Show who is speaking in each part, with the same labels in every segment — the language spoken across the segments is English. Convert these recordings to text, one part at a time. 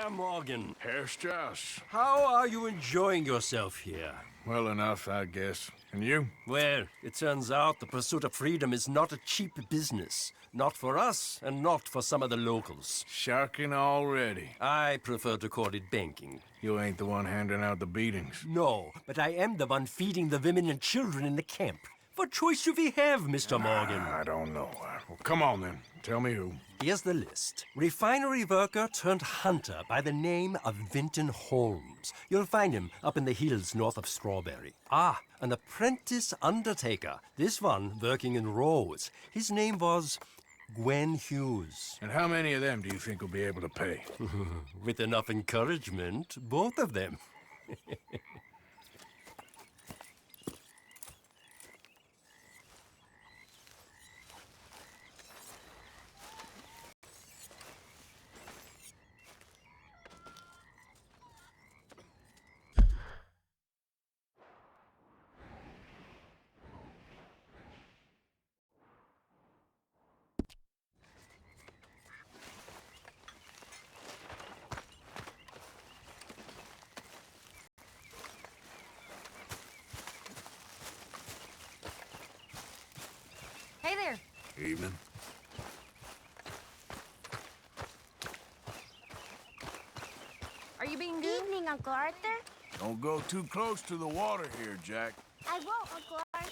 Speaker 1: Herr Morgan.
Speaker 2: Herr Strauss.
Speaker 1: How are you enjoying yourself here?
Speaker 2: Well enough, I guess. And you?
Speaker 1: Well, it turns out the pursuit of freedom is not a cheap business. Not for us, and not for some of the locals.
Speaker 2: Sharking already.
Speaker 1: I prefer to call it banking.
Speaker 2: You ain't the one handing out the beatings.
Speaker 1: No, but I am the one feeding the women and children in the camp. What choice do we have, Mr. Morgan?
Speaker 2: I don't know. Well, come on then. Tell me who.
Speaker 1: Here's the list. Refinery worker turned hunter by the name of Vinton Holmes. You'll find him up in the hills north of Strawberry. Ah, an apprentice undertaker. This one working in Rose. His name was Gwen Hughes.
Speaker 2: And how many of them do you think will be able to pay?
Speaker 1: With enough encouragement, both of them.
Speaker 3: Hey there.
Speaker 2: Evening.
Speaker 3: Are you being good?
Speaker 4: Evening, Uncle Arthur.
Speaker 2: Don't go too close to the water here, Jack.
Speaker 4: I won't, Uncle Arthur.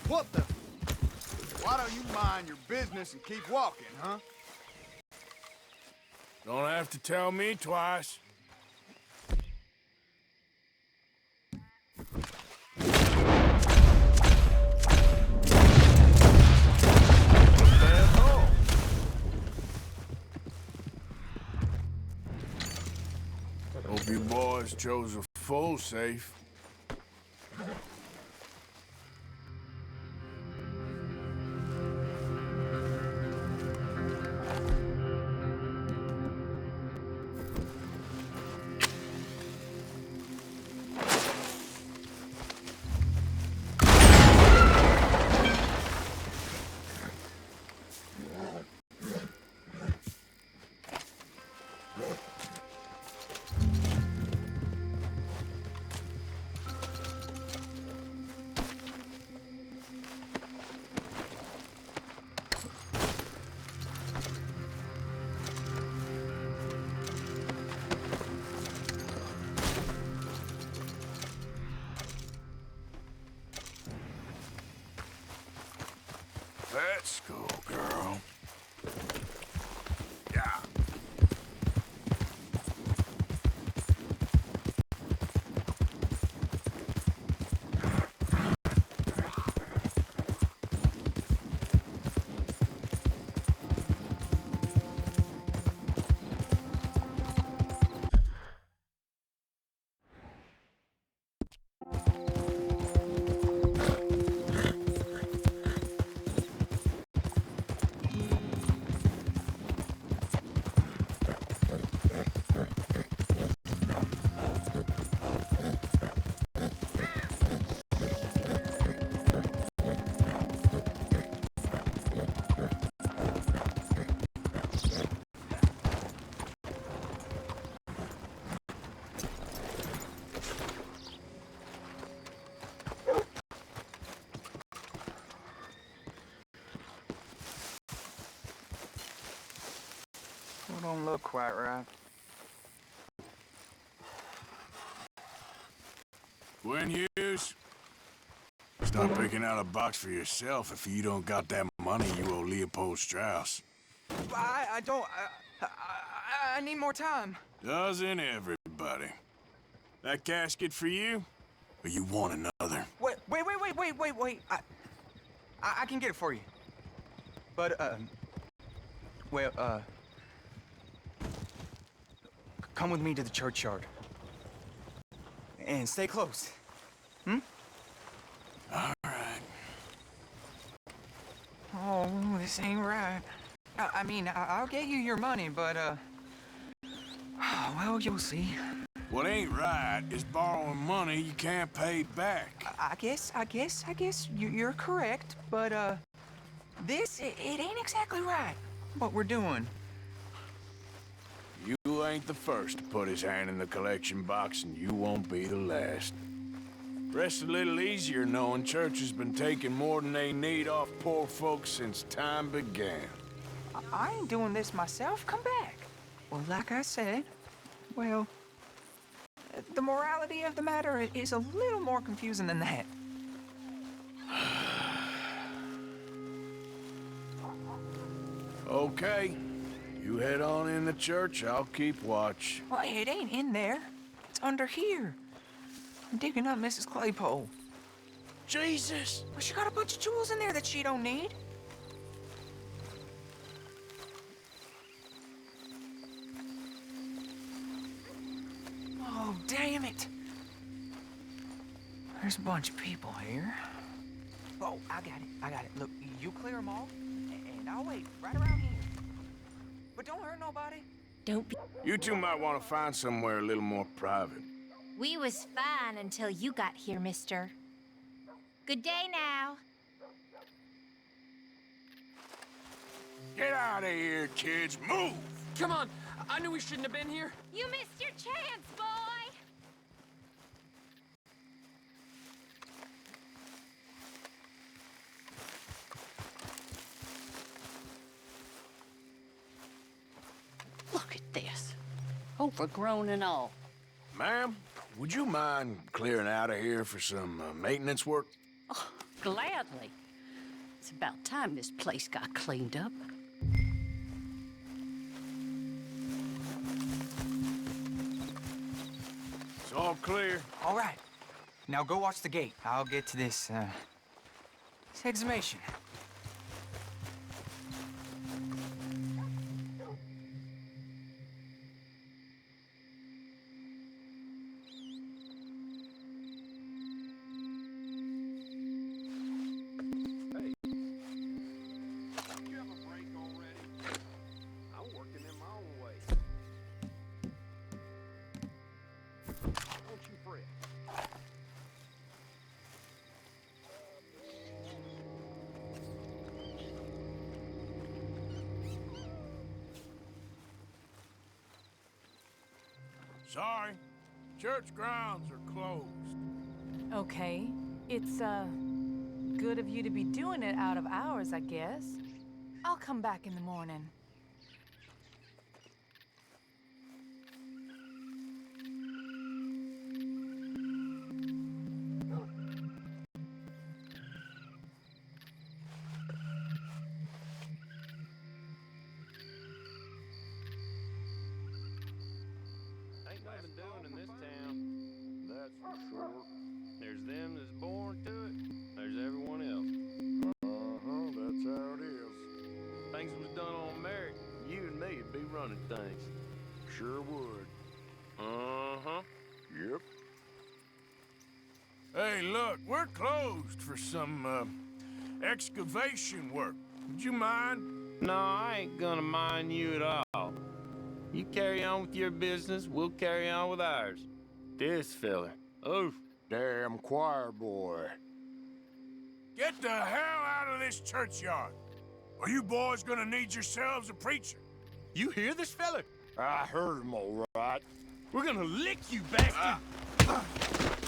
Speaker 5: What the? Why don't you mind your business and keep walking, huh?
Speaker 2: Don't have to tell me twice. Hope you boys chose a full safe. Let's go, girl. Yeah.
Speaker 5: That don't look quite right.
Speaker 2: Quinn Hughes, start picking out a box for yourself if you don't got that money you owe Leopold Strauss.
Speaker 6: I don't... I need more time.
Speaker 2: Doesn't everybody? That casket for you? Or you want another?
Speaker 6: Wait. I can get it for you. But, come with me to the churchyard. And stay close. Hmm?
Speaker 2: All right.
Speaker 6: Oh, this ain't right. I mean, I'll get you your money, but, well, you'll see.
Speaker 2: What ain't right is borrowing money you can't pay back.
Speaker 6: I guess you're correct, but, this, it ain't exactly right, what we're doing.
Speaker 2: You ain't the first to put his hand in the collection box, and you won't be the last. Rests a little easier knowing church has been taking more than they need off poor folks since time began.
Speaker 6: I ain't doing this myself. Come back. Well, like I said, well, the morality of the matter is a little more confusing than that.
Speaker 2: Okay. You head on in the church, I'll keep watch.
Speaker 6: Well, it ain't in there. It's under here. I'm digging up Mrs. Claypole.
Speaker 2: Jesus!
Speaker 6: Well, she got a bunch of jewels in there that she don't need. Oh, damn it. There's a bunch of people here. Oh, I got it. Look, you clear them all, and I'll wait right around here. But don't hurt nobody.
Speaker 7: Don't be...
Speaker 2: You two might want to find somewhere a little more private.
Speaker 7: We was fine until you got here, mister. Good day now.
Speaker 2: Get out of here, kids. Move!
Speaker 8: Come on! I knew we shouldn't have been here.
Speaker 7: You missed your chance, boy!
Speaker 9: Look at this. Overgrown and all.
Speaker 2: Ma'am, would you mind clearing out of here for some maintenance work?
Speaker 9: Oh, gladly. It's about time this place got cleaned up.
Speaker 2: It's all clear.
Speaker 6: All right. Now go watch the gate. I'll get to this exhumation.
Speaker 2: Sorry. Church grounds are closed.
Speaker 3: Okay. It's, good of you to be doing it out of hours, I guess. I'll come back in the morning.
Speaker 10: Ain't nothing doing in this town, that's for sure. There's them that's born to it, there's everyone else.
Speaker 2: That's how it is.
Speaker 10: Things was done on merit, you and me'd be running things.
Speaker 2: Sure would.
Speaker 10: Uh-huh.
Speaker 2: Yep. Hey, look, we're closed for some, excavation work. Would you mind?
Speaker 10: No, I ain't gonna mind you at all. You carry on with your business, we'll carry on with ours. This fella, oof.
Speaker 2: Damn choir boy. Get the hell out of this churchyard. Or you boys gonna need yourselves a preacher.
Speaker 10: You hear this fella?
Speaker 2: I heard him all right.
Speaker 10: We're gonna lick you, bastard!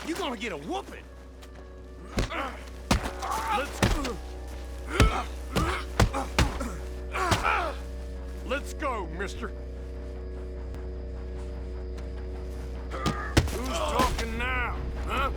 Speaker 10: You're gonna get a whooping!
Speaker 2: Let's go, mister. Who's talking now, huh?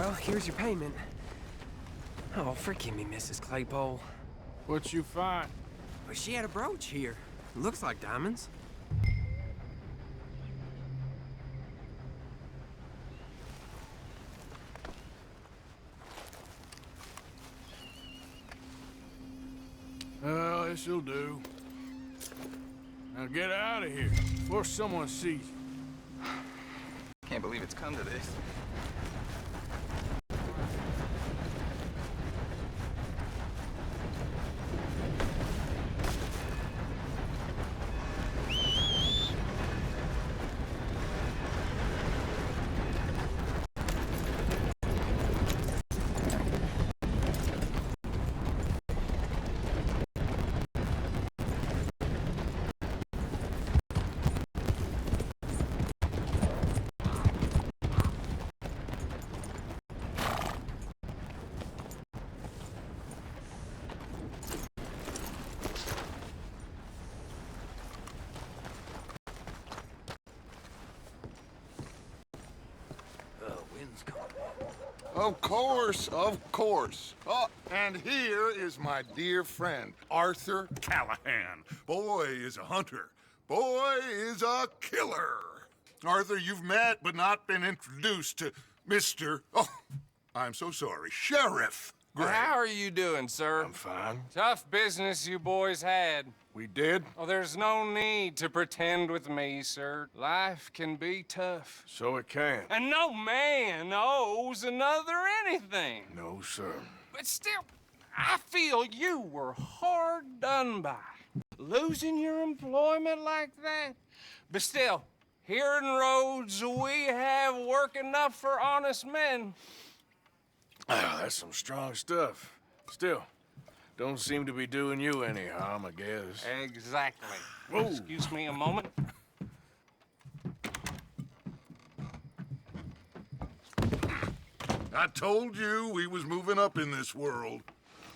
Speaker 8: Well, here's your payment. Oh, forgive me, Mrs. Claypole.
Speaker 2: What you find?
Speaker 8: But she had a brooch here. Looks like diamonds.
Speaker 2: Well, this'll do. Now get out of here before someone sees you.
Speaker 5: Can't believe it's come to this.
Speaker 11: Of course, of course. Oh, and here is my dear friend, Arthur Callahan. Boy is a hunter. Boy is a killer. Arthur, you've met but not been introduced to Mr. Oh, I'm so sorry, Sheriff Gray.
Speaker 12: How are you doing, sir?
Speaker 2: I'm fine.
Speaker 12: Tough business you boys had.
Speaker 2: We did?
Speaker 12: Oh, there's no need to pretend with me, sir. Life can be tough.
Speaker 2: So it can.
Speaker 12: And no man owes another anything.
Speaker 2: No, sir.
Speaker 12: But still, I feel you were hard done by. Losing your employment like that. But still, here in Rhodes, we have work enough for honest men.
Speaker 2: Ah, that's some strong stuff. Still, don't seem to be doing you any harm, I guess.
Speaker 12: Exactly.
Speaker 2: Whoa.
Speaker 12: Excuse me a moment.
Speaker 11: I told you we was moving up in this world.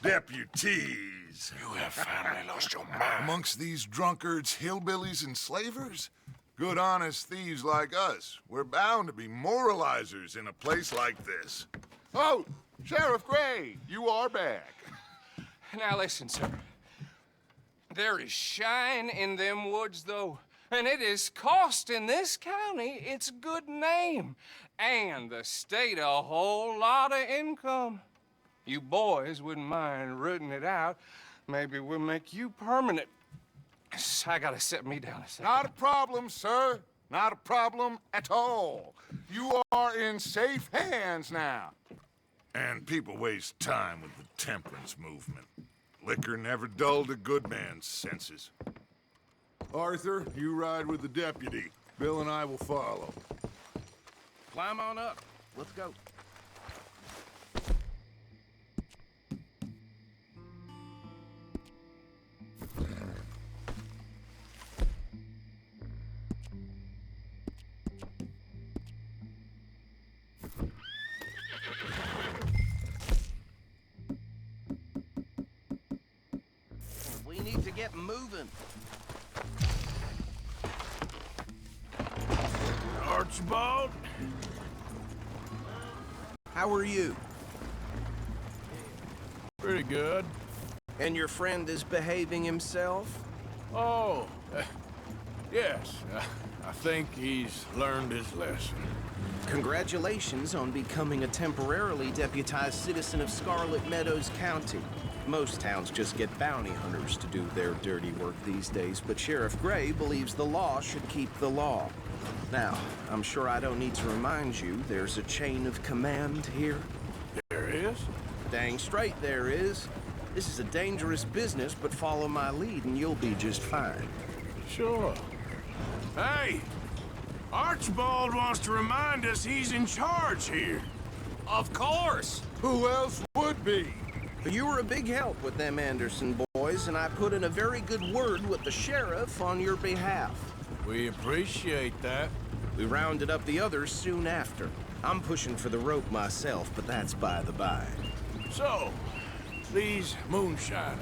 Speaker 11: Deputies.
Speaker 2: You have finally lost your mind.
Speaker 11: Amongst these drunkards, hillbillies, and slavers? Good honest thieves like us. We're bound to be moralizers in a place like this. Oh, Sheriff Gray, you are back.
Speaker 12: Now listen, sir. There is shine in them woods, though, and it is costing this county its good name and the state a whole lot of income. You boys wouldn't mind rooting it out. Maybe we'll make you permanent. I gotta set me down a second.
Speaker 11: Not a problem, sir. Not a problem at all. You are in safe hands now. And people waste time with the temperance movement. Liquor never dulled a good man's senses. Arthur, you ride with the deputy. Bill and I will follow.
Speaker 13: Climb on up. Let's go. We need to get moving.
Speaker 2: Archibald?
Speaker 13: How are you?
Speaker 2: Pretty good.
Speaker 13: And your friend is behaving himself?
Speaker 2: Oh, yes. I think he's learned his lesson.
Speaker 13: Congratulations on becoming a temporarily deputized citizen of Scarlet Meadows County. Most towns just get bounty hunters to do their dirty work these days, but Sheriff Gray believes the law should keep the law. Now, I'm sure I don't need to remind you there's a chain of command here.
Speaker 2: There is?
Speaker 13: Dang straight there is. This is a dangerous business, but follow my lead and you'll be just fine.
Speaker 2: Sure. Hey! Archibald wants to remind us he's in charge here.
Speaker 12: Of course!
Speaker 11: Who else would be?
Speaker 13: You were a big help with them Anderson boys, and I put in a very good word with the sheriff on your behalf.
Speaker 2: We appreciate that.
Speaker 13: We rounded up the others soon after. I'm pushing for the rope myself, but that's by the by.
Speaker 2: So, these moonshiners.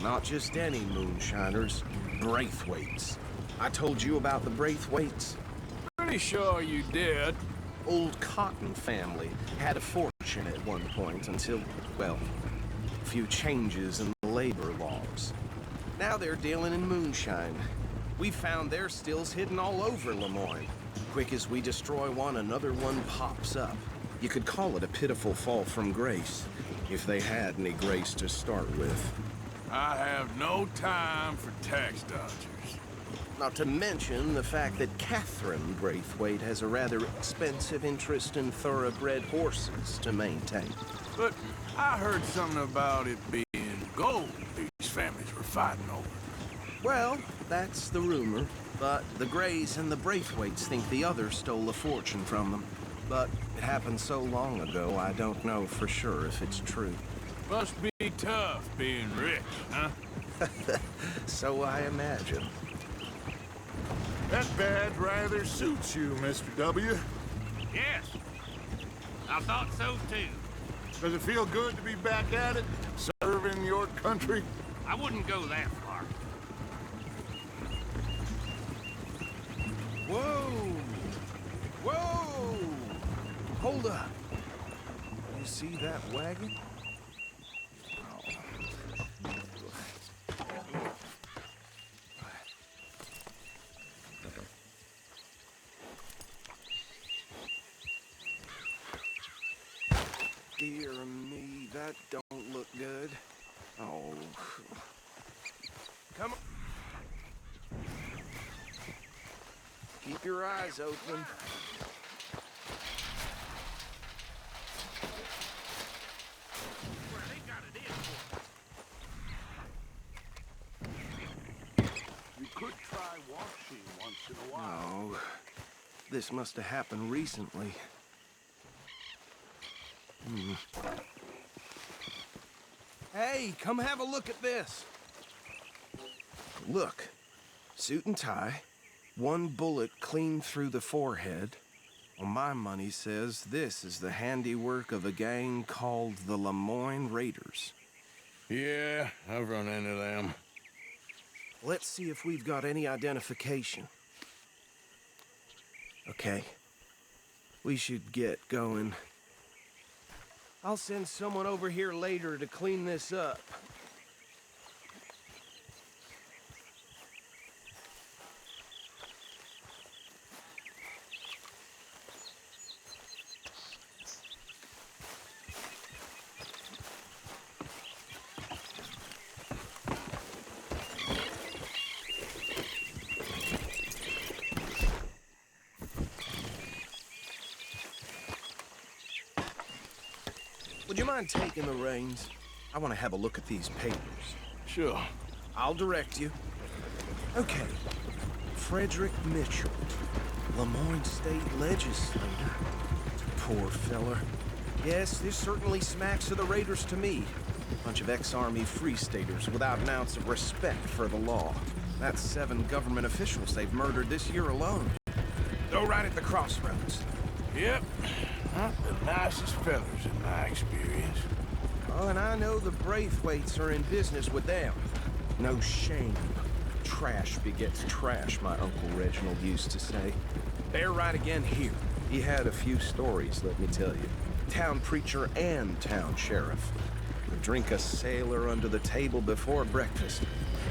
Speaker 13: Not just any moonshiners, Braithwaites. I told you about the Braithwaites.
Speaker 2: Pretty sure you did.
Speaker 13: old Cotton family had a fortune at one point until, well, a few changes in the labor laws. Now they're dealing in moonshine. We found their stills hidden all over Lemoyne. Quick as we destroy one, another one pops up. You could call it a pitiful fall from grace, if they had any grace to start with.
Speaker 2: I have no time for tax dodgers.
Speaker 13: Not to mention the fact that Catherine Braithwaite has a rather expensive interest in thoroughbred horses to maintain.
Speaker 2: But I heard something about it being gold these families were fighting over.
Speaker 13: Well, that's the rumor. But the Greys and the Braithwaites think the others stole a fortune from them. But it happened so long ago, I don't know for sure if it's true.
Speaker 2: Must be tough being rich, huh?
Speaker 13: So I imagine.
Speaker 11: That badge rather suits you, Mr. W.
Speaker 10: Yes. I thought so, too.
Speaker 11: Does it feel good to be back at it, serving your country?
Speaker 10: I wouldn't go that far.
Speaker 13: Whoa! Whoa! Hold up. You see that wagon? Dear me, that don't look good. Oh. Come on. Keep your eyes open.
Speaker 11: You could try washing once in a while.
Speaker 13: Oh, this must have happened recently. Hey, come have a look at this. Look, suit and tie, one bullet clean through the forehead. Well, my money says this is the handiwork of a gang called the Lemoyne Raiders.
Speaker 2: Yeah, I've run into them.
Speaker 13: Let's see if we've got any identification. Okay. We should get going. I'll send someone over here later to clean this up. Would you mind taking the reins? I want to have a look at these papers.
Speaker 2: Sure.
Speaker 13: I'll direct you. Okay. Frederick Mitchell, Lemoyne State Legislator. Poor feller. Yes, this certainly smacks of the Raiders to me. Bunch of ex-Army Free Staters without an ounce of respect for the law. That's 7 government officials they've murdered this year alone. Go right at the crossroads.
Speaker 2: Yep. Not the nicest fellas in my experience.
Speaker 13: Oh, and I know the Braithwaites are in business with them. No shame. Trash begets trash, my Uncle Reginald used to say. They're right again here. He had a few stories, let me tell you. Town preacher and town sheriff. Would drink a sailor under the table before breakfast.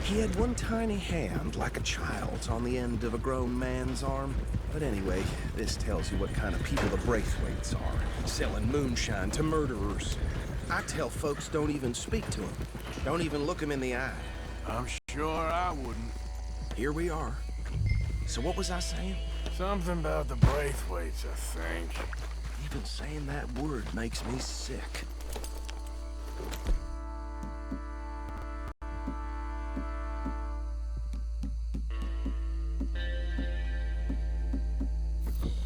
Speaker 13: He had one tiny hand, like a child's, on the end of a grown man's arm. But anyway, this tells you what kind of people the Braithwaites are. Selling moonshine to murderers. I tell folks don't even speak to them. Don't even look them in the eye.
Speaker 2: I'm sure I wouldn't.
Speaker 13: Here we are. So what was I saying?
Speaker 2: Something about the Braithwaites, I think.
Speaker 13: Even saying that word makes me sick.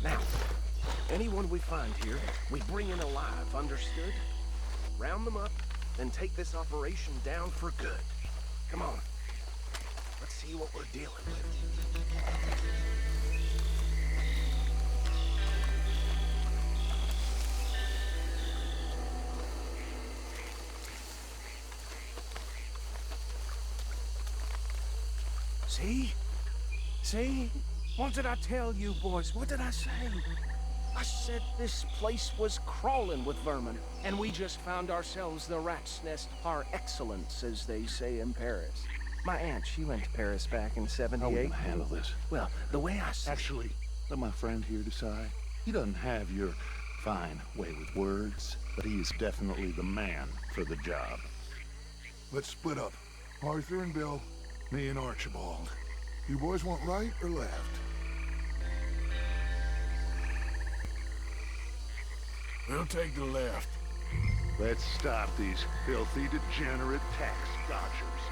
Speaker 13: Now, anyone we find here, we bring in alive, understood? Round them up, then take this operation down for good. Come on. Let's see what we're dealing with. See? See? What did I tell you, boys? What did I say? I said this place was crawling with vermin, and we just found ourselves the rat's nest par excellence, as they say in Paris. My aunt, she went to Paris back in '78.
Speaker 11: How are we gonna handle this?
Speaker 13: Well, the way I see
Speaker 11: Actually, let my friend here decide. He doesn't have your fine way with words, but he is definitely the man for the job.
Speaker 14: Let's split up. Arthur and Bill, me and Archibald. You boys want right or left?
Speaker 2: We'll take the left.
Speaker 11: Let's stop these filthy, degenerate tax dodgers.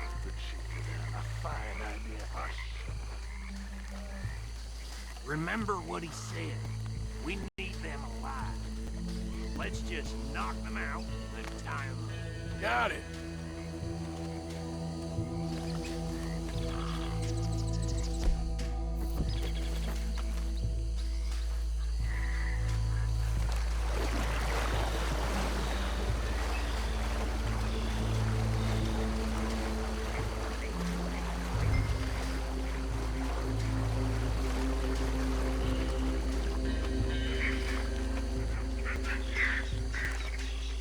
Speaker 11: A fine idea.
Speaker 15: Remember what he said. We need them alive. Let's just knock them out and tie them up.
Speaker 2: Got it.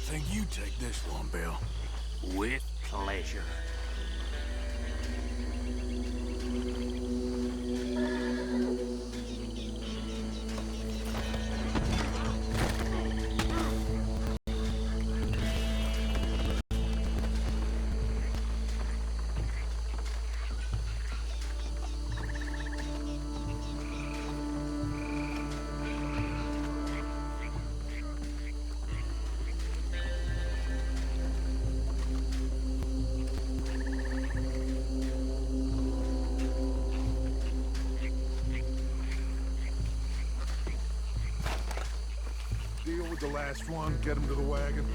Speaker 2: Think you take this one, Bill.
Speaker 15: With pleasure.
Speaker 14: Deal with the last one, get him to the wagon.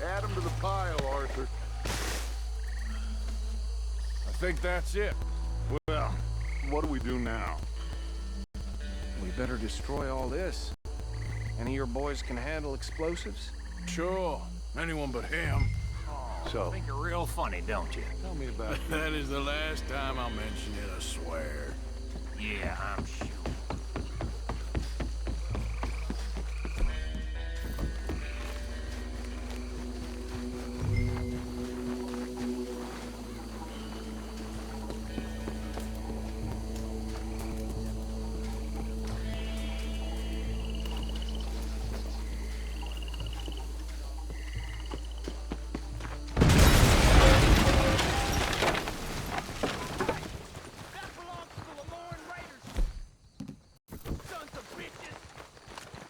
Speaker 14: Add him to the pile, Arthur.
Speaker 2: I think that's it.
Speaker 11: Well, what do we do now?
Speaker 13: we better destroy all this. Any of your boys can handle explosives?
Speaker 2: Sure. Anyone but him.
Speaker 11: So,
Speaker 15: Think you're real funny, don't you?
Speaker 11: tell me about it.
Speaker 2: That is the last time I'll mention it, I swear.
Speaker 15: Yeah, I'm sure.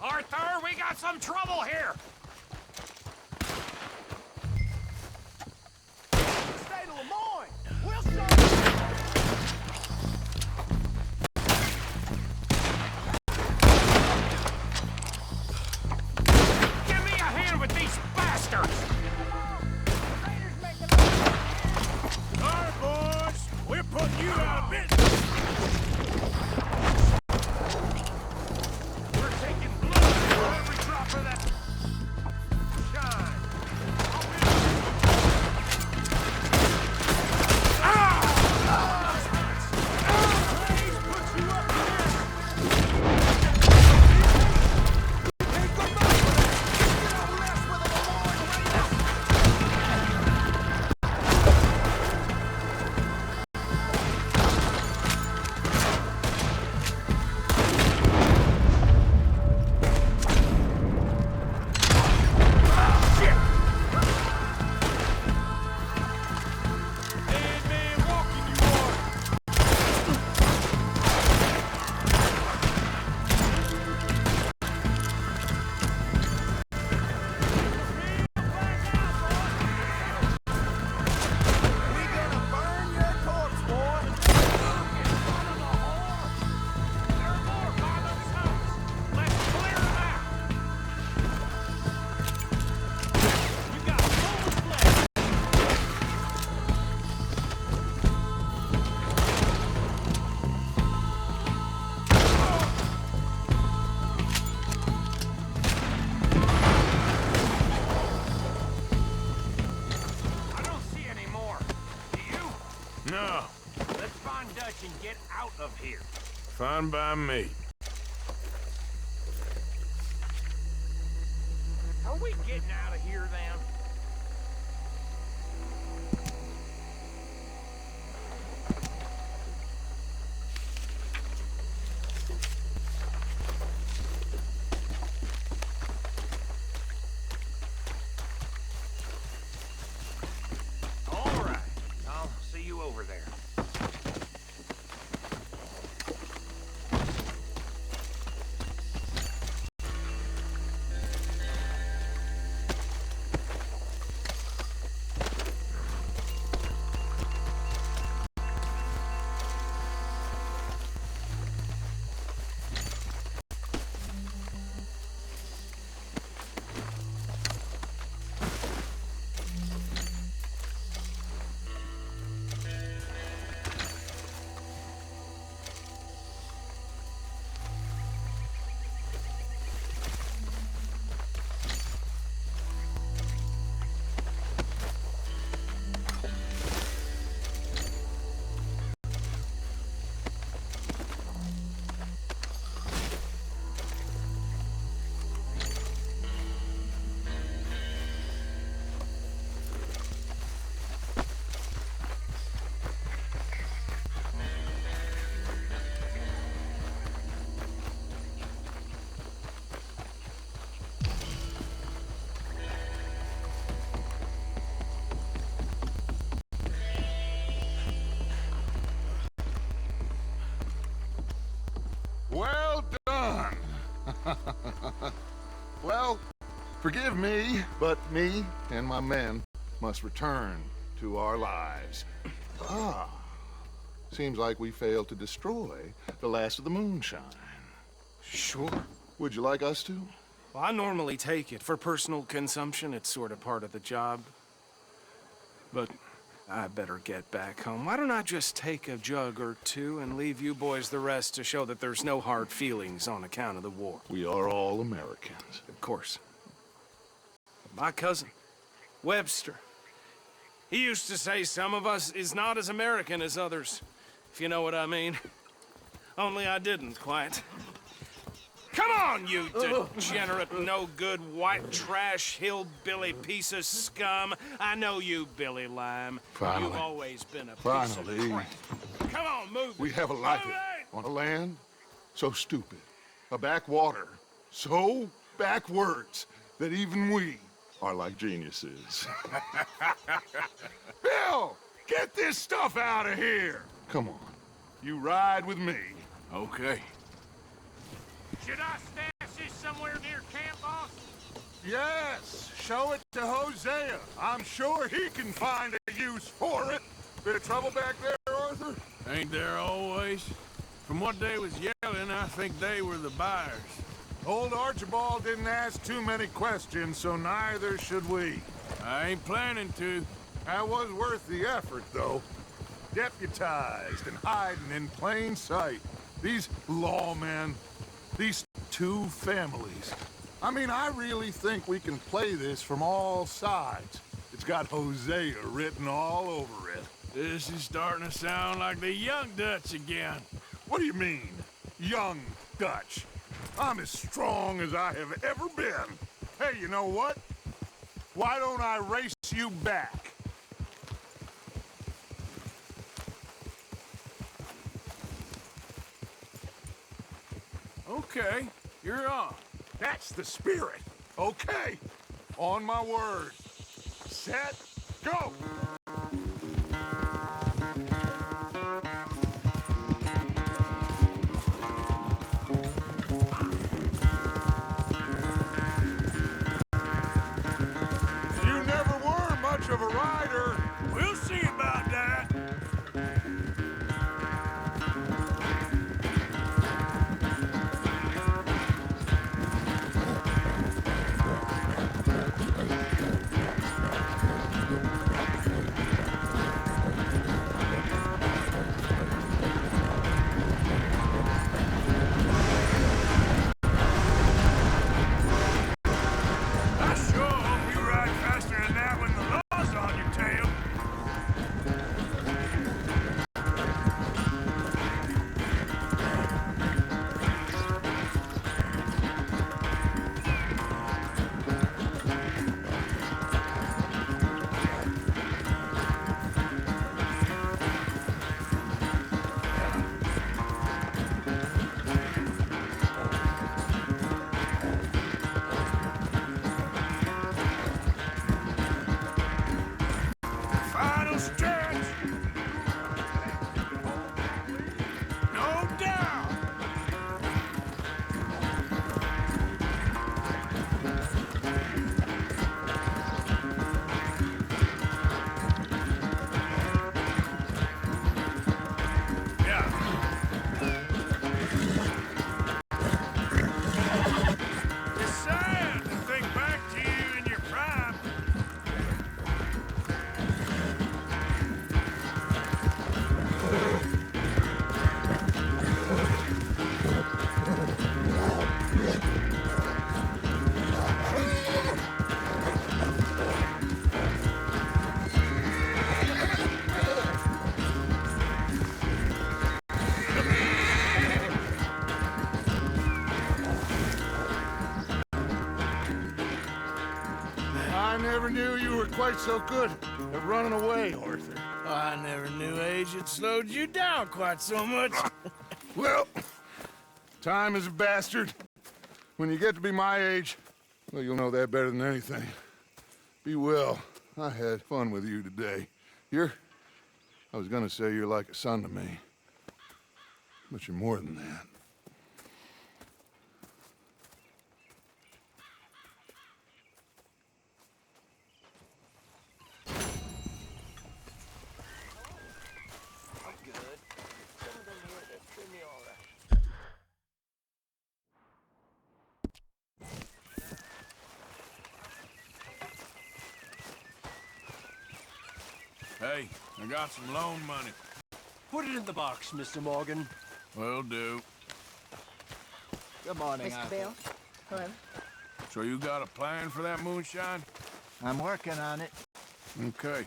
Speaker 15: Arthur, we got some trouble here!
Speaker 5: Stay to Lemoyne! We'll show
Speaker 15: Give me a hand with these bastards!
Speaker 2: All right, boys. We're putting you out of business. We're taking blood for every drop of that.
Speaker 15: Let's find Dutch and get out of here.
Speaker 2: Fine by me.
Speaker 15: Are we getting out of here, then? All right. I'll see you over there.
Speaker 11: Well done. Well, forgive me, but me and my men must return to our lives. Seems like we failed to destroy the last of the moonshine.
Speaker 6: Sure.
Speaker 11: Would you like us to?
Speaker 6: Well, I normally take it. For personal consumption, it's sort of part of the job. But I better get back home. Why don't I just take a jug or two and leave you boys the rest to show that there's no hard feelings on account of the war?
Speaker 11: We are all Americans.
Speaker 6: Of course. My cousin, Webster, he used to say some of us is not as American as others, if you know what I mean. Only I didn't quite. Come on, you degenerate, no-good, white trash, hillbilly piece of scum. I know you, Billy Lime.
Speaker 11: Finally.
Speaker 6: You've always been a piece of crap. Come on, move
Speaker 11: We
Speaker 6: it.
Speaker 11: haven't liked
Speaker 6: Move
Speaker 11: it. On a land so stupid, a backwater so backwards that even we are like geniuses. Bill, get this stuff out of here. Come on, you ride with me.
Speaker 2: Okay.
Speaker 15: Should I stash this somewhere near camp, boss?
Speaker 11: Yes, show it to Hosea. I'm sure he can find a use for it. Bit of trouble back there, Arthur?
Speaker 2: Ain't there always? From what they was yelling, I think they were the buyers.
Speaker 11: Old Archibald didn't ask too many questions, so neither should we.
Speaker 2: I ain't planning to.
Speaker 11: That was worth the effort, though. Deputized and hiding in plain sight. These lawmen, these two families. I mean, I really think we can play this from all sides. It's got Hosea written all over it.
Speaker 2: This is starting to sound like the young Dutch again.
Speaker 11: What do you mean, young Dutch? I'm as strong as I have ever been. Hey, you know what? Why don't I race you back?
Speaker 2: Okay, you're on.
Speaker 11: That's the spirit. Okay, on my word. Set, go! You never were much of a rider.
Speaker 15: We'll see about that.
Speaker 11: never knew you were quite so good at running away, Arthur.
Speaker 6: I never knew age had slowed you down quite so much.
Speaker 11: Well, time is a bastard. When you get to be my age, well, you'll know that better than anything. Be well. I had fun with you today. I was gonna say you're like a son to me. But you're more than that.
Speaker 2: Hey, I got some loan money.
Speaker 1: Put it in the box, Mr. Morgan.
Speaker 2: Will do.
Speaker 16: Good morning,
Speaker 17: Mr. Bill. Hello.
Speaker 2: So you got a plan for that moonshine?
Speaker 16: I'm working on it.
Speaker 2: Okay.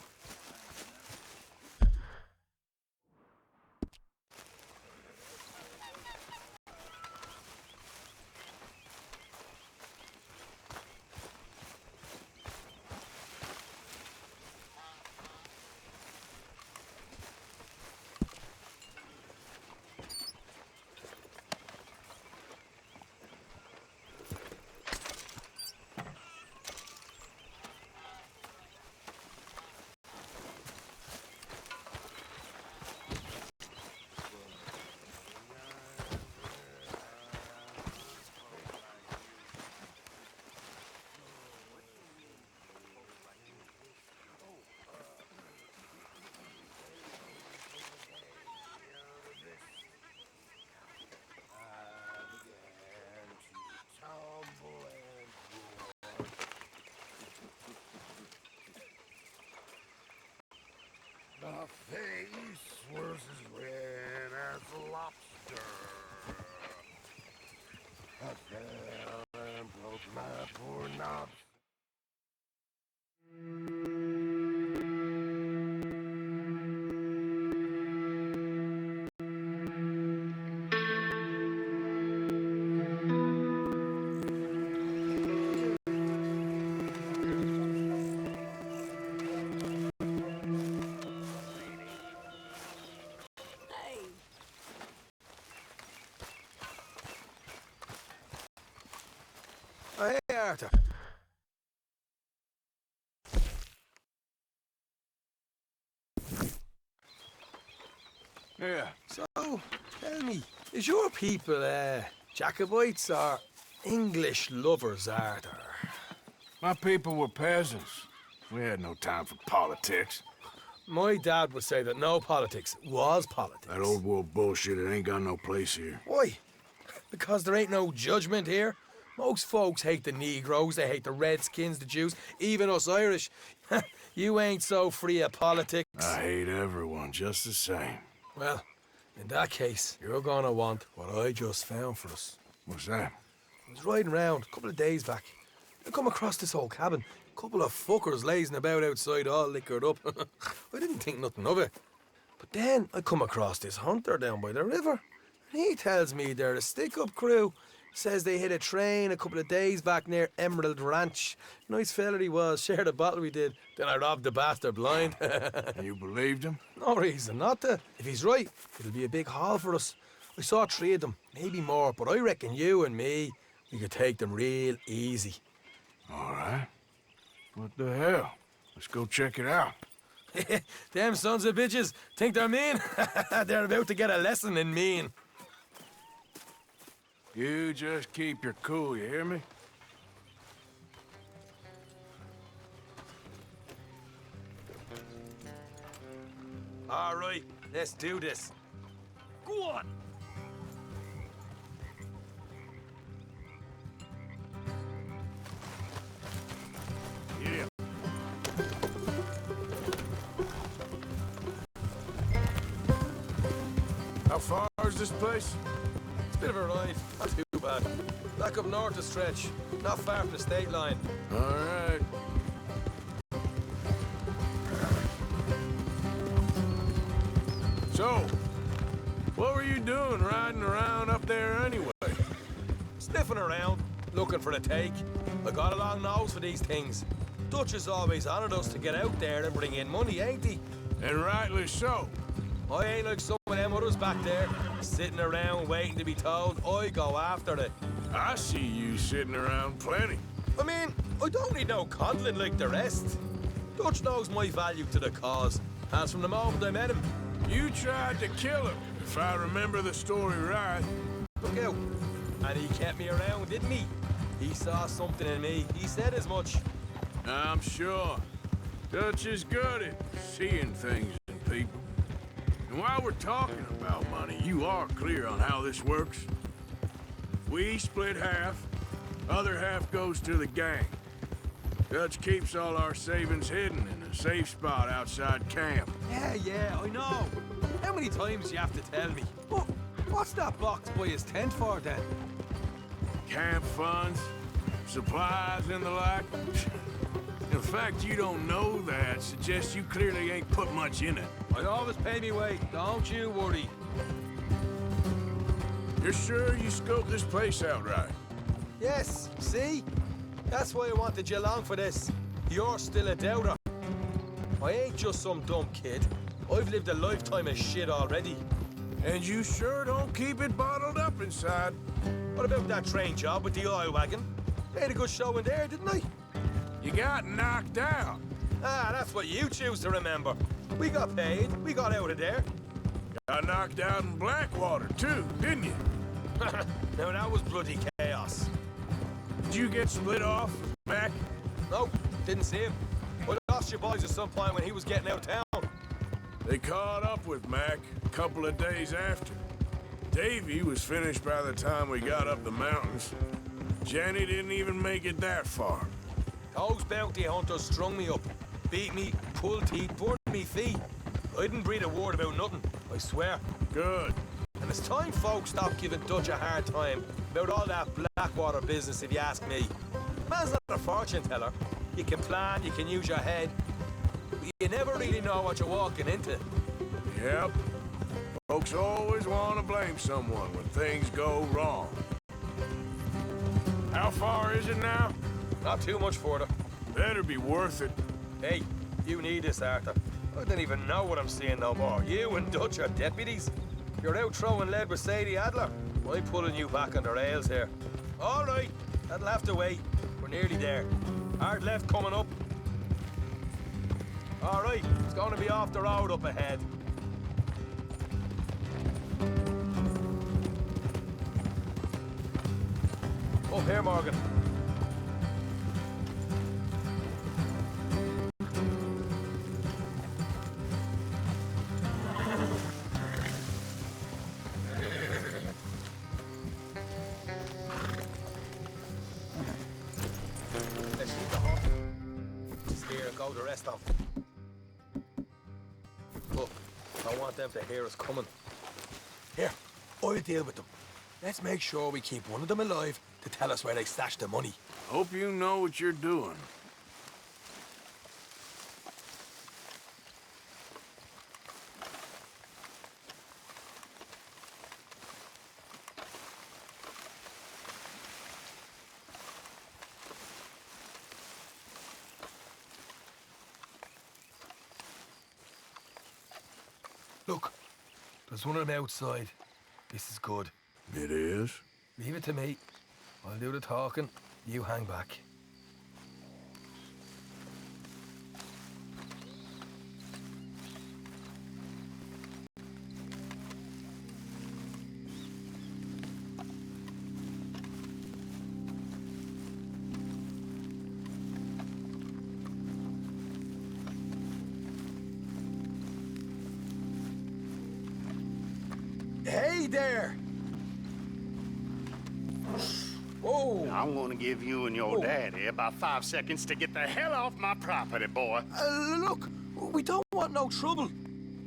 Speaker 11: The face was as red as a lobster. I fell and broke my poor knob.
Speaker 8: Hey, Arthur.
Speaker 2: Yeah.
Speaker 8: So, tell me, is your people, Jacobites or English lovers, Arthur?
Speaker 2: My people were peasants. We had no time for politics.
Speaker 8: My dad would say that no politics was politics.
Speaker 2: That old world bullshit, it ain't got no place here.
Speaker 8: Why? Because there ain't no judgment here. Most folks hate the Negroes, they hate the Redskins, the Jews, even us Irish. You ain't so free of politics.
Speaker 2: I hate everyone just the same.
Speaker 8: Well, in that case, you're gonna want what I just found for us.
Speaker 2: What's that?
Speaker 8: I was riding around a couple of days back. I come across this old cabin. A couple of fuckers lazing about outside all liquored up. I didn't think nothing of it. But then I come across this hunter down by the river. And he tells me they're a stick-up crew. Says they hit a train a couple of days back near Emerald Ranch. Nice fella he was, shared a bottle we did. Then I robbed the bastard blind.
Speaker 2: And you believed him?
Speaker 8: No reason not to. If he's right, it'll be a big haul for us. I saw 3 of them, maybe more, but I reckon you and me, we could take them real easy.
Speaker 2: All right. What the hell? Let's go check it out.
Speaker 8: Them sons of bitches think they're mean. They're about to get a lesson in mean.
Speaker 2: You just keep your cool, you hear me?
Speaker 8: All right, let's do this. Go on.
Speaker 2: Yeah. How far is this place?
Speaker 8: It's a bit of a ride, not too bad. Back up north a stretch, not far from the state line.
Speaker 2: All right. So, what were you doing riding around up there anyway?
Speaker 8: Sniffing around, looking for the take. I got a long nose for these things. Dutch has always honoured us to get out there and bring in money, ain't he?
Speaker 2: And rightly so.
Speaker 8: I ain't like some of them others back there, sitting around waiting to be told. I go after it.
Speaker 2: I see you sitting around plenty.
Speaker 8: I mean, I don't need no coddling like the rest. Dutch knows my value to the cause, as from the moment I met him.
Speaker 2: You tried to kill him, if I remember the story right.
Speaker 8: Look out. And he kept me around, didn't he? He saw something in me. He said as much.
Speaker 2: I'm sure. Dutch is good at seeing things in people. And while we're talking about money, you are clear on how this works? We split half, other half goes to the gang. Dutch keeps all our savings hidden in a safe spot outside camp.
Speaker 8: Yeah, I know. How many times do you have to tell me? What's that box by his tent for, then?
Speaker 2: Camp funds, supplies and the like. The fact you don't know that suggests you clearly ain't put much in it.
Speaker 8: I always pay me weight, don't you worry.
Speaker 2: You're sure you scoped this place out right?
Speaker 8: Yes, see? That's why I wanted you along for this. You're still a doubter. I ain't just some dumb kid. I've lived a lifetime of shit already.
Speaker 2: And you sure don't keep it bottled up inside.
Speaker 8: What about that train job with the oil wagon? Made a good show in there, didn't I?
Speaker 2: You got knocked out.
Speaker 8: Ah, that's what you choose to remember. We got paid. We got out of there.
Speaker 2: Got knocked out in Blackwater, too, didn't you?
Speaker 8: Now, that was bloody chaos.
Speaker 2: Did you get split off with Mac?
Speaker 8: No, didn't see him. I lost your boys at some point when he was getting out of town.
Speaker 2: They caught up with Mac a couple of days after. Davy was finished by the time we got up the mountains. Jenny didn't even make it that far.
Speaker 8: Those bounty hunters strung me up, beat me, pulled teeth, burned me feet. I didn't breathe a word about nothing, I swear.
Speaker 2: Good.
Speaker 8: And it's time folks stopped giving Dutch a hard time about all that Blackwater business, if you ask me. Man's not a fortune teller. You can plan, you can use your head, but you never really know what you're walking into.
Speaker 2: Yep. Folks always want to blame someone when things go wrong. How far is it now?
Speaker 8: Not too much further.
Speaker 2: Better be worth it.
Speaker 8: Hey, you need this, Arthur. I don't even know what I'm seeing no more. You and Dutch are deputies. You're out throwing lead with Sadie Adler. I'm pulling you back on the rails here. All right, that'll have to wait. We're nearly there. Hard left coming up. All right, it's going to be off the road up ahead. Up here, Morgan. Let's leave the hut. Steer and go the rest of. Look, I want them to hear us coming. Here, I'll deal with them. Let's make sure we keep one of them alive to tell us where they stashed the money.
Speaker 2: Hope you know what you're doing.
Speaker 8: Look, there's one of them outside. This is good.
Speaker 2: It is?
Speaker 8: Leave it to me. I'll do the talking. You hang back. Hey there! Whoa!
Speaker 15: I'm gonna give you and your daddy about 5 seconds to get the hell off my property, boy.
Speaker 8: Look, we don't want no trouble.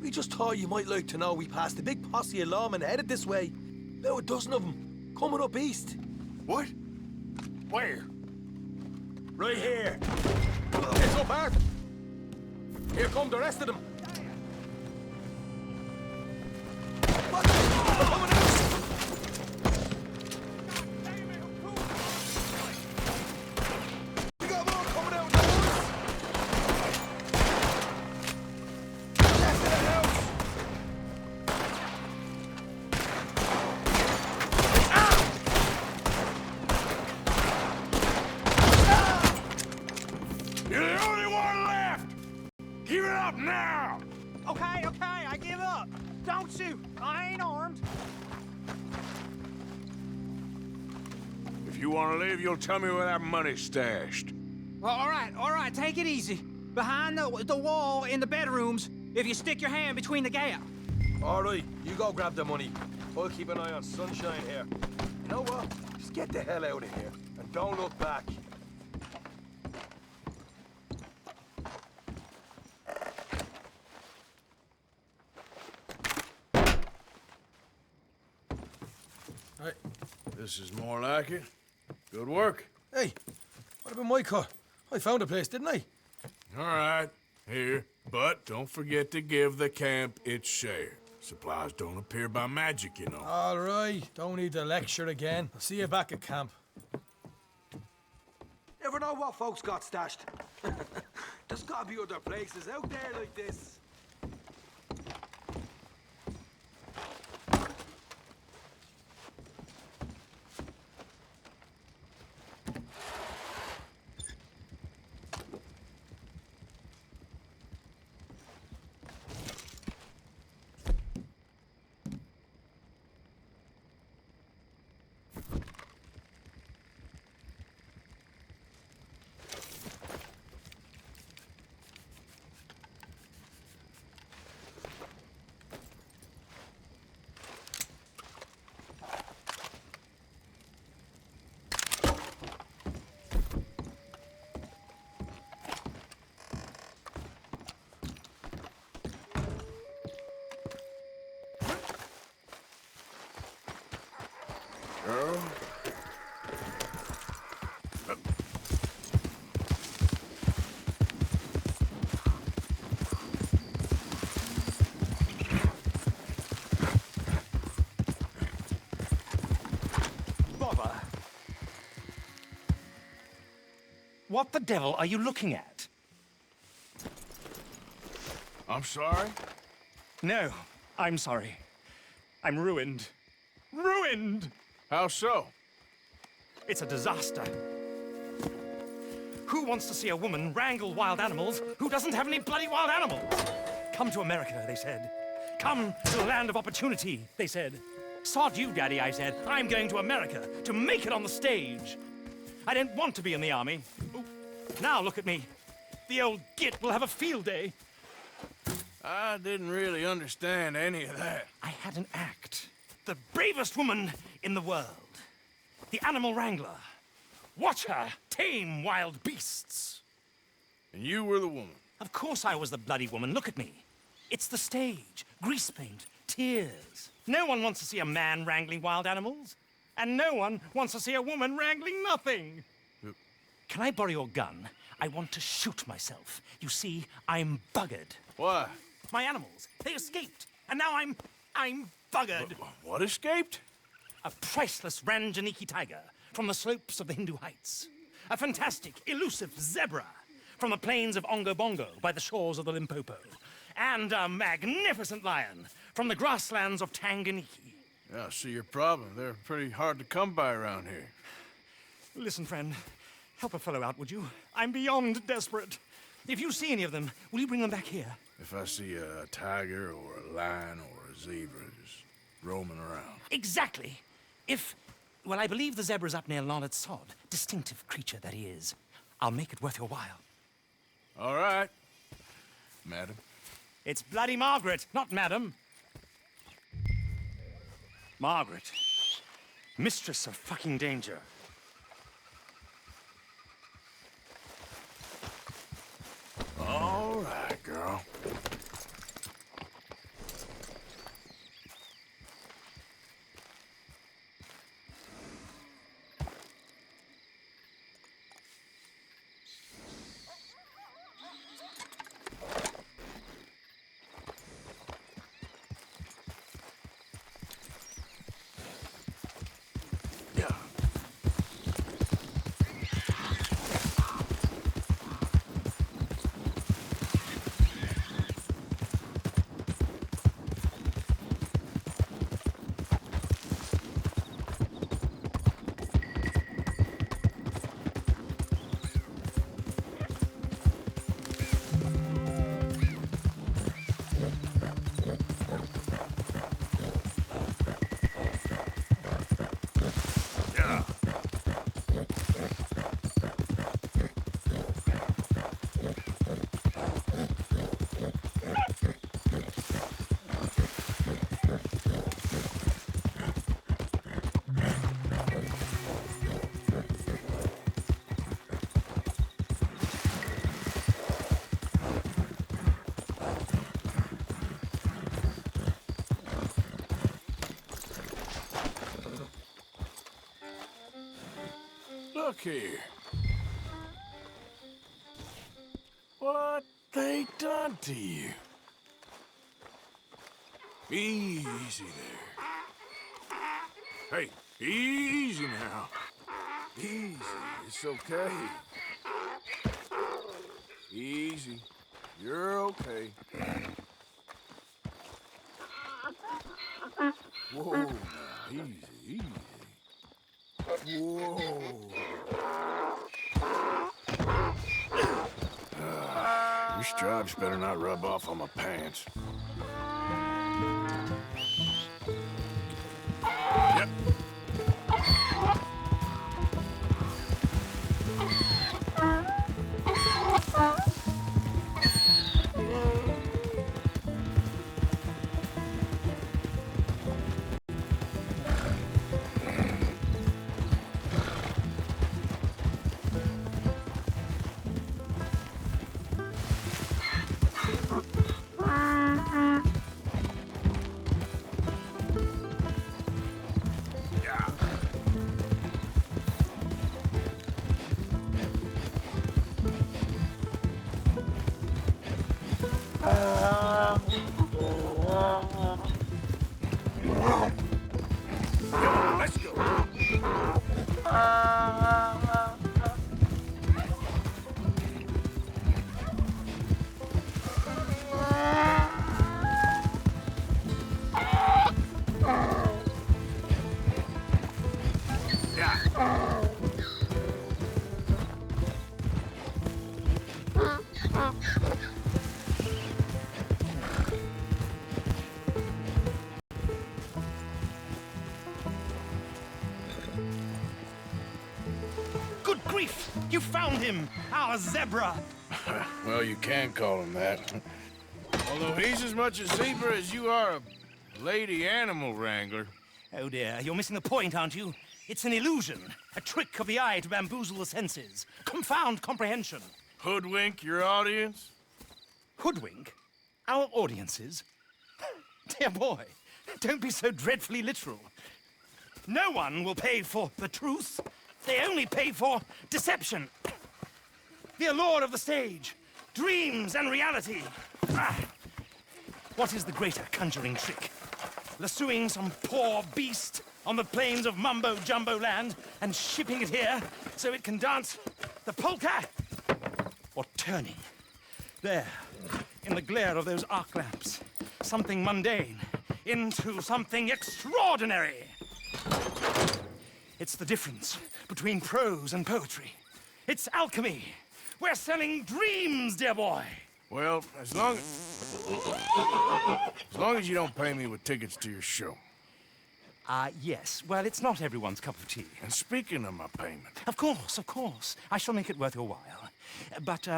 Speaker 8: We just thought you might like to know we passed a big posse of lawmen headed this way. About a dozen of them, coming up east.
Speaker 15: What? Where?
Speaker 8: Right here. It's up, Arthur. Here come the rest of them. What? They're coming out. We got more coming out now, boys.
Speaker 15: I ain't armed.
Speaker 2: If you want to leave, you'll tell me where that money's stashed.
Speaker 15: Well, all right, take it easy. Behind the wall in the bedrooms, if you stick your hand between the gap.
Speaker 8: All right, you go grab the money. I'll keep an eye on Sunshine here. You know what? Just get the hell out of here and don't look back.
Speaker 2: Right. This is more like it. Good work.
Speaker 8: Hey, what about my cut? I found a place, didn't I?
Speaker 2: All right, here. But don't forget to give the camp its share. Supplies don't appear by magic, you know.
Speaker 8: All right, don't need to lecture again. I'll see you back at camp.
Speaker 17: Never know what folks got stashed. There's gotta be other places out there like this.
Speaker 2: Girl.
Speaker 15: Bother. What the devil are you looking at?
Speaker 2: I'm sorry?
Speaker 15: No, I'm sorry. I'm ruined. Ruined!
Speaker 2: How so?
Speaker 15: It's a disaster. Who wants to see a woman wrangle wild animals who doesn't have any bloody wild animals? Come to America, they said. Come to the land of opportunity, they said. Sod you, Daddy, I said. I'm going to America to make it on the stage. I didn't want to be in the army. Ooh. Now look at me. The old git will have a field day.
Speaker 2: I didn't really understand any of that.
Speaker 15: I had an act. The bravest woman in the world. The animal wrangler. Watch her tame wild beasts.
Speaker 2: And you were the woman?
Speaker 15: Of course I was the bloody woman. Look at me. It's the stage. Grease paint. Tears. No one wants to see a man wrangling wild animals. And no one wants to see a woman wrangling nothing. Can I borrow your gun? I want to shoot myself. You see, I'm buggered.
Speaker 2: Why?
Speaker 15: My animals. They escaped. And now I'm buggered.
Speaker 2: What escaped?
Speaker 15: A priceless Ranjaniki tiger from the slopes of the Hindu Heights. A fantastic, elusive zebra from the plains of Ongo Bongo by the shores of the Limpopo. And a magnificent lion from the grasslands of Tanganyika.
Speaker 2: Yeah, I see your problem. They're pretty hard to come by around here.
Speaker 15: Listen, friend. Help a fellow out, would you? I'm beyond desperate. If you see any of them, will you bring them back here?
Speaker 2: If I see a tiger or a lion or a zebra just roaming around.
Speaker 15: Exactly. Well, I believe the zebra's up near Lonnet Sod. Distinctive creature that he is. I'll make it worth your while.
Speaker 2: All right, madam.
Speaker 15: It's bloody Margaret, not madam. Margaret. Mistress of fucking danger.
Speaker 2: All right, girl. Look here. What they done to you? Easy there. Hey, easy now. Easy, it's okay. Easy, you're okay. Whoa, now, easy, easy. Whoa. Your stripes better not rub off on my pants. Yep. Let's go.
Speaker 15: Good grief! You found him! Our zebra!
Speaker 2: Well, you can call him that. Although he's as much a zebra as you are a lady animal wrangler.
Speaker 15: Oh dear, you're missing the point, aren't you? It's an illusion, a trick of the eye to bamboozle the senses, confound comprehension.
Speaker 2: Hoodwink your audience?
Speaker 15: Hoodwink? Our audiences? Dear boy, don't be so dreadfully literal. No one will pay for the truth. They only pay for deception. The allure of the stage, dreams and reality. What is the greater conjuring trick? Lassoing some poor beast on the plains of mumbo-jumbo land and shipping it here so it can dance the polka? Or turning, there, in the glare of those arc lamps, something mundane into something extraordinary? It's the difference between prose and poetry. It's alchemy. We're selling dreams, dear boy.
Speaker 2: Well, as long as you don't pay me with tickets to your show.
Speaker 15: Yes. Well, it's not everyone's cup of tea.
Speaker 2: And speaking of my payment...
Speaker 15: Of course. I shall make it worth your while. But,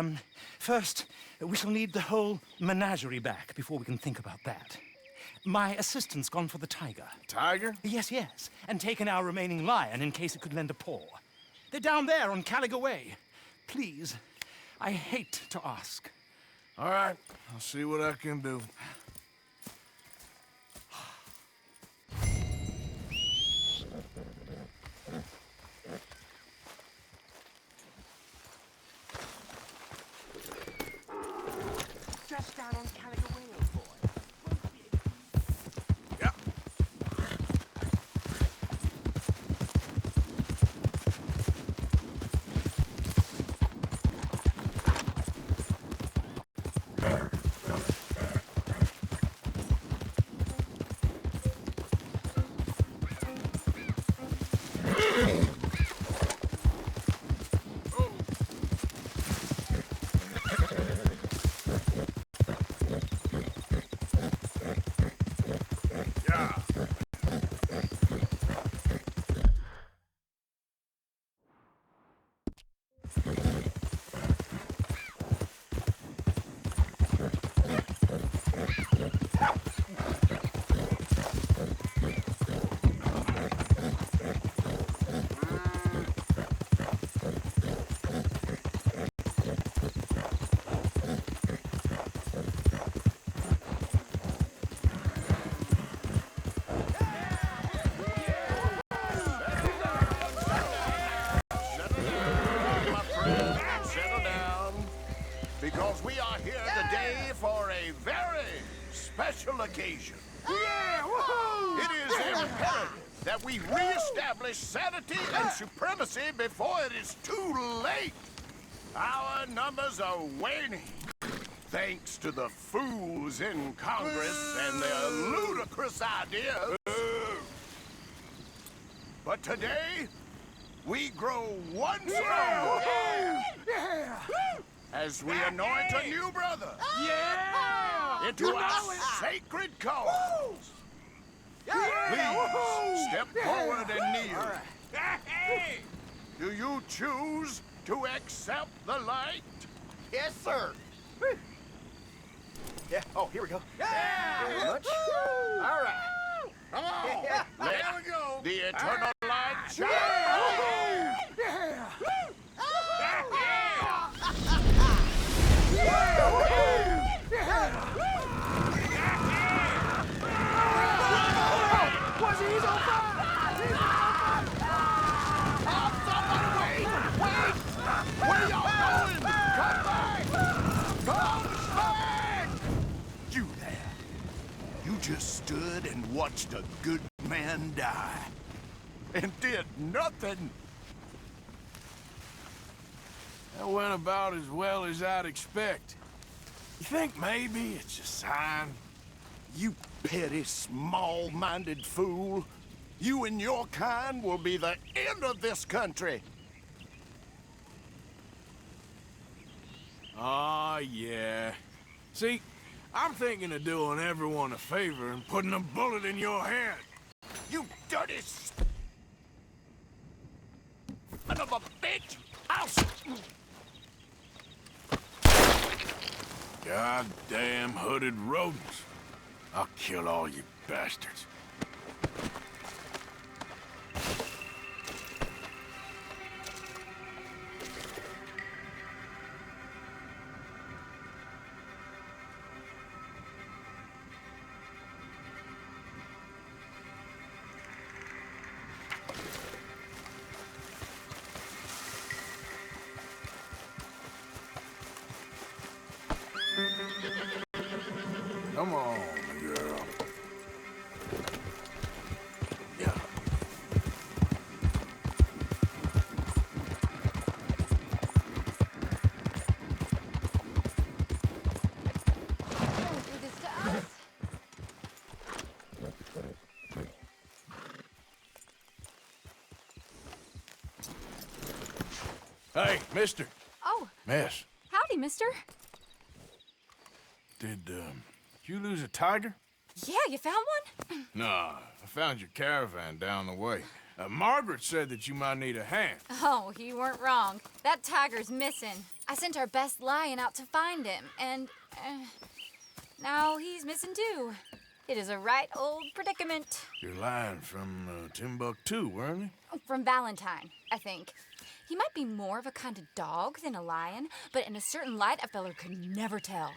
Speaker 15: first, we shall need the whole menagerie back before we can think about that. My assistant's gone for the tiger.
Speaker 2: Tiger?
Speaker 15: Yes. And taken our remaining lion in case it could lend a paw. They're down there on Caliga Way. Please, I hate to ask.
Speaker 2: All right, I'll see what I can do.
Speaker 15: Just down on Caliga Way, old boy.
Speaker 11: special occasion. Yeah! Woohoo! It is imperative that we reestablish sanity and supremacy before it is too late. Our numbers are waning, thanks to the fools in Congress and their ludicrous ideas. But today, we grow one stronger. As we anoint a new brother. Into our sacred cause. Please, step forward and kneel. Do you choose to accept the light?
Speaker 5: Yes, sir. Yeah. Oh, here we go. Very much. All right.
Speaker 11: Come on. Let the eternal light shine.
Speaker 5: He's on fire!
Speaker 11: Where y'all going? Come back! Come back! You there. You just stood and watched a good man die. And did nothing.
Speaker 2: That went about as well as I'd expect. You think maybe it's a sign?
Speaker 11: You petty, small-minded fool. You and your kind will be the end of this country.
Speaker 2: Ah, yeah. See, I'm thinking of doing everyone a favor and putting a bullet in your head.
Speaker 11: You dirty son of a bitch!
Speaker 2: Goddamn hooded rodents. I'll kill all you bastards. Come on, girl. Yeah.
Speaker 4: Don't do this to us.
Speaker 2: Hey, mister.
Speaker 3: Oh,
Speaker 2: Miss,
Speaker 3: howdy, mister.
Speaker 2: did you lose a tiger?
Speaker 3: Yeah, you found one?
Speaker 2: Nah, I found your caravan down the way. Margaret said that you might need a hand.
Speaker 18: Oh, you weren't wrong. That tiger's missing. I sent our best lion out to find him, and now he's missing too. It is a right old predicament.
Speaker 2: Your lion from Timbuktu, weren't he?
Speaker 18: From Valentine, I think. He might be more of a kind of dog than a lion, but in a certain light, a feller could never tell.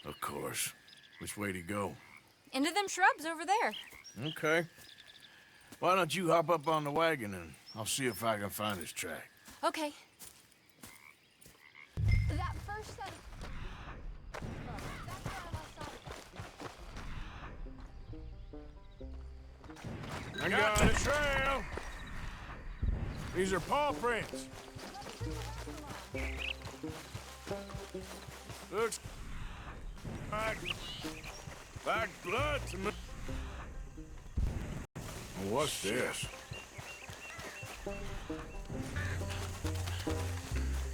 Speaker 2: Of course. Which way to go?
Speaker 18: Into them shrubs over there.
Speaker 2: Okay. Why don't you hop up on the wagon and I'll see if I can find his track.
Speaker 18: Okay.
Speaker 4: That first set of...
Speaker 2: I got the trail! These are paw prints. Looks like blood to me. What's this?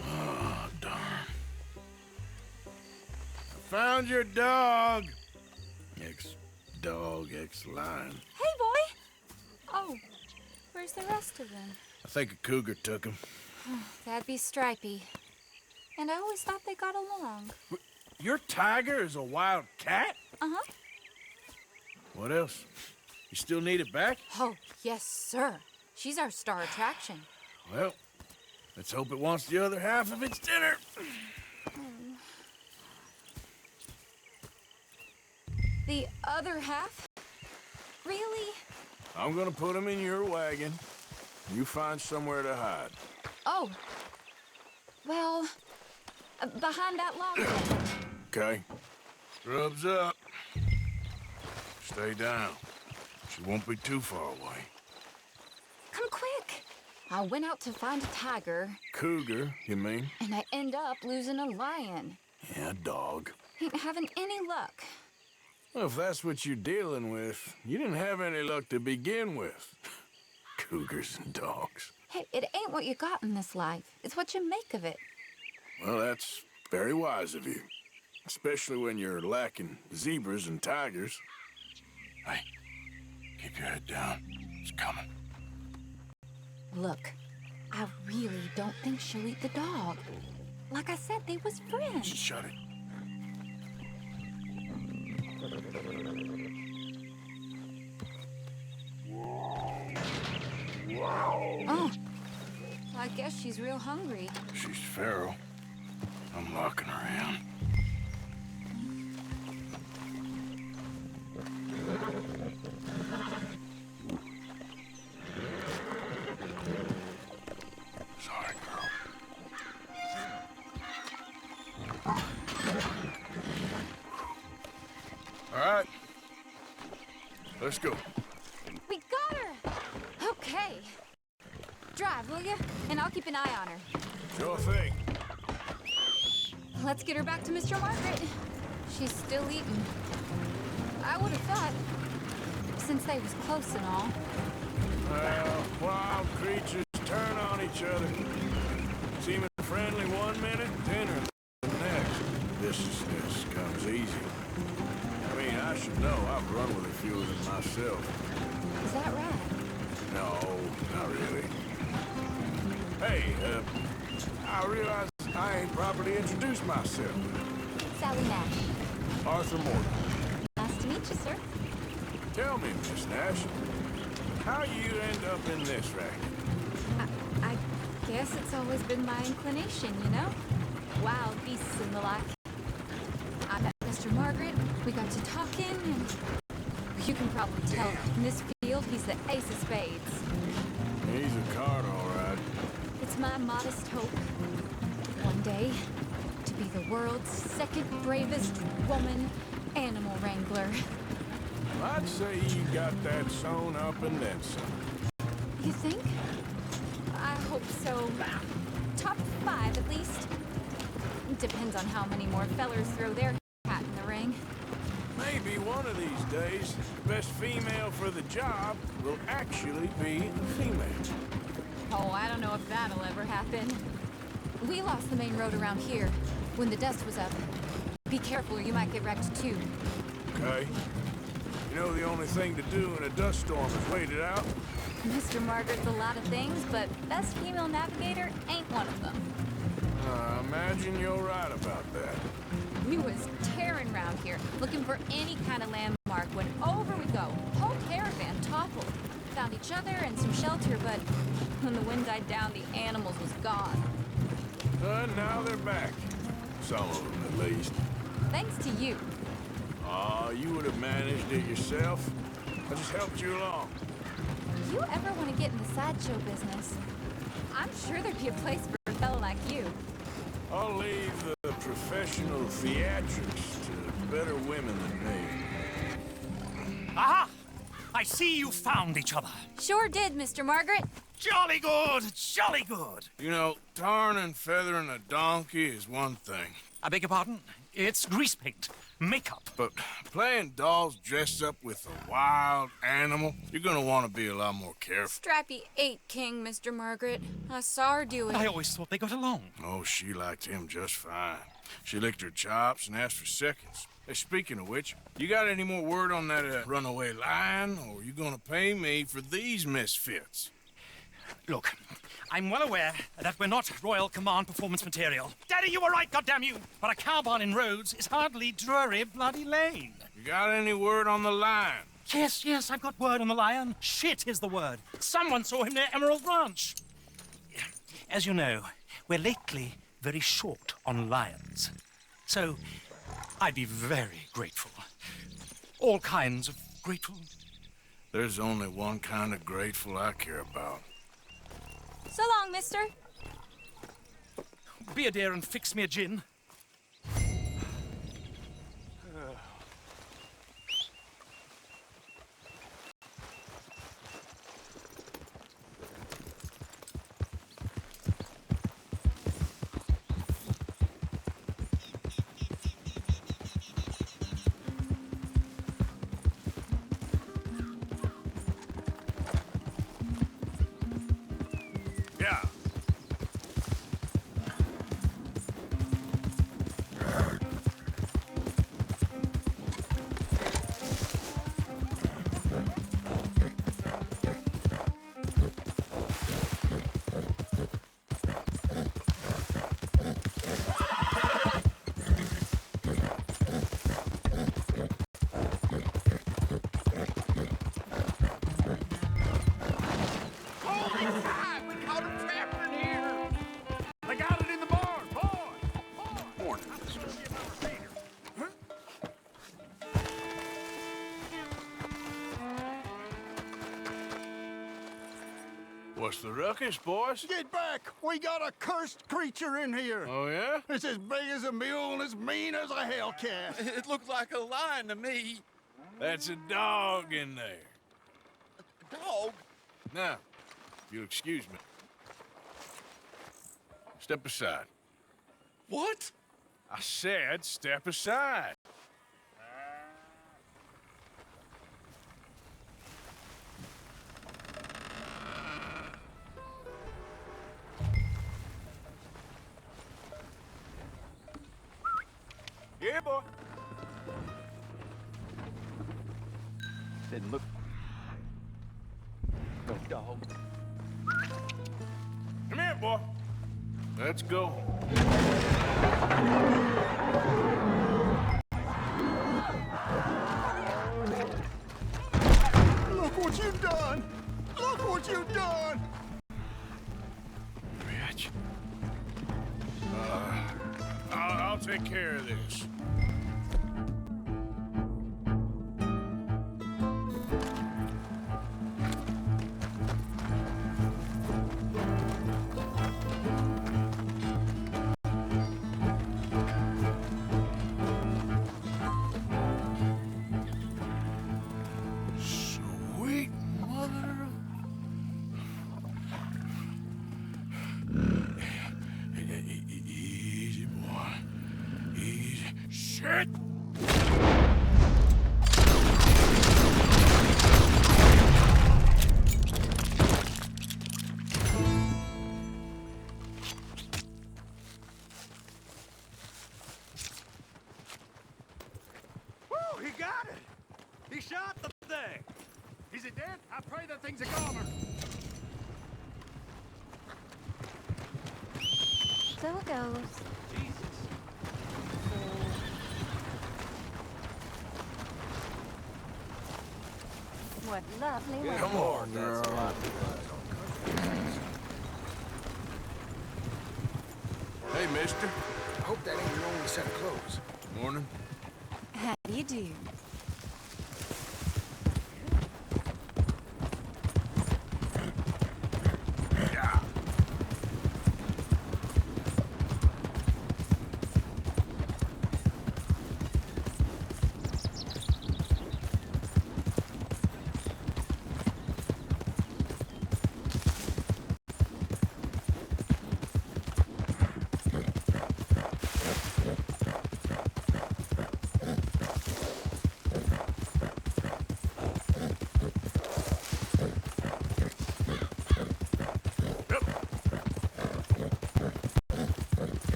Speaker 2: Oh, darn. I found your dog. Ex-dog, ex-lion.
Speaker 18: Hey, boy! Oh, where's the rest of them?
Speaker 2: I think a cougar took him.
Speaker 18: That'd be Stripey. And I always thought they got along.
Speaker 2: Your tiger is a wild cat?
Speaker 18: Uh-huh.
Speaker 2: What else? You still need it back?
Speaker 18: Oh, yes, sir. She's our star attraction.
Speaker 2: Well, let's hope it wants the other half of its dinner.
Speaker 18: The other half? Really?
Speaker 2: I'm gonna put him in your wagon. You find somewhere to hide.
Speaker 18: Oh. Well, behind that log.
Speaker 2: Okay. Grub's up. Stay down. She won't be too far away.
Speaker 18: Come quick. I went out to find a tiger,
Speaker 2: Cougar, you mean?
Speaker 18: and I end up losing a lion.
Speaker 2: Yeah, dog.
Speaker 18: Ain't having any luck.
Speaker 2: Well, if that's what you're dealing with, you didn't have any luck to begin with. Cougars and dogs.
Speaker 18: Hey, it ain't what you got in this life. It's what you make of it.
Speaker 2: Well, that's very wise of you. Especially when you're lacking zebras and tigers. Hey, keep your head down. It's coming.
Speaker 18: Look, I really don't think she'll eat the dog. Like I said, they was friends.
Speaker 2: Shut it.
Speaker 18: Oh, I guess she's real hungry.
Speaker 2: She's feral. I'm locking her in. Sorry, girl. All right. Let's go.
Speaker 18: We got her! Okay. Drive, will you? And I'll keep an eye on her.
Speaker 2: Sure thing.
Speaker 18: Let's get her back to Mr. Margaret. She's still eating. I would have thought, since they was close and all.
Speaker 2: Well, wild creatures turn on each other. Seeming friendly one minute, dinner the next. Viciousness comes easy. I mean, I should know. I've run with a few of them myself.
Speaker 18: Is that right?
Speaker 2: No, not really. Hey, I realize I ain't properly introduced myself.
Speaker 18: Sally Nash.
Speaker 2: Arthur Morton.
Speaker 18: Nice to meet you, sir.
Speaker 2: Tell me, Miss Nash, how you end up in this racket?
Speaker 18: I guess it's always been my inclination, you know? Wild beasts and the like. I met Mr. Margaret, we got to talking, and you can probably tell in this field he's the ace of spades.
Speaker 2: He's a card, all right.
Speaker 18: It's my modest hope, one day, to be the world's second bravest woman animal wrangler.
Speaker 2: I'd say you got that sewn up and then some.
Speaker 18: You think? I hope so. Top 5, at least. Depends on how many more fellers throw their hat in the ring.
Speaker 2: Maybe one of these days, the best female for the job will actually be a female.
Speaker 18: Oh, I don't know if that'll ever happen. We lost the main road around here when the dust was up. Be careful or you might get wrecked too.
Speaker 2: Okay. You know the only thing to do in a dust storm is wait it out?
Speaker 18: Mr. Margaret's a lot of things, but best female navigator ain't one of them.
Speaker 2: I imagine you're right about that.
Speaker 18: We was tearing around here, looking for any kind of landmark when over we go. Whole caravan toppled. Found each other and some shelter, but when the wind died down, the animals was gone.
Speaker 2: Now they're back. Some of them, at least.
Speaker 18: Thanks to you.
Speaker 2: Aw, you would have managed it yourself. I just helped you along.
Speaker 18: If you ever want to get in the sideshow business, I'm sure there'd be a place for a fellow like you.
Speaker 2: I'll leave the professional theatrics to better women than me.
Speaker 15: Aha! I see you found each other.
Speaker 18: Sure did, Mr. Margaret.
Speaker 15: Jolly good, jolly good.
Speaker 2: You know, tarring and feathering a donkey is one thing.
Speaker 15: I beg your pardon? It's grease paint, makeup.
Speaker 2: But playing dolls dressed up with a wild animal, you're gonna want to be a lot more careful.
Speaker 18: Strappy ate King, Mr. Margaret. I saw her do it.
Speaker 15: I always thought they got along.
Speaker 2: Oh, she liked him just fine. She licked her chops and asked for seconds. Hey, speaking of which, you got any more word on that runaway lion, or are you gonna pay me for these misfits?
Speaker 15: Look, I'm well aware that we're not Royal Command performance material. Daddy, you were right, goddamn you! But a cow barn in Rhodes is hardly Drury Bloody Lane.
Speaker 2: You got any word on the lion?
Speaker 15: Yes, I've got word on the lion. Shit is the word. Someone saw him near Emerald Ranch. As you know, we're lately very short on lions. So, I'd be very grateful. All kinds of grateful.
Speaker 2: There's only one kind of grateful I care about.
Speaker 18: So long, mister.
Speaker 15: Be a dear and fix me a gin.
Speaker 2: What's the ruckus, boys?
Speaker 5: Get back! We got a cursed creature in here!
Speaker 2: Oh, yeah?
Speaker 5: It's as big as a mule and as mean as a hellcat.
Speaker 19: It looked like a lion to me.
Speaker 2: That's a dog in there.
Speaker 19: A dog?
Speaker 2: Now, if you'll excuse me. Step aside.
Speaker 19: What?
Speaker 2: I said step aside. Yeah, boy.
Speaker 19: Didn't look. No dog.
Speaker 2: Come here, boy. Let's go.
Speaker 5: Look what you've done! Look what you've done!
Speaker 2: Bitch. I'll take care of this. Sweet mother. Easy, boy. Easy. Shit!
Speaker 17: Woo, he got it! He shot the thing! Is it dead? I pray that thing's a goner.
Speaker 4: So it goes.
Speaker 17: Jesus.
Speaker 4: What lovely weather.
Speaker 8: Come on, girl.
Speaker 2: Hey, mister.
Speaker 8: I hope that ain't your only set of clothes.
Speaker 2: Morning.
Speaker 18: How do you do?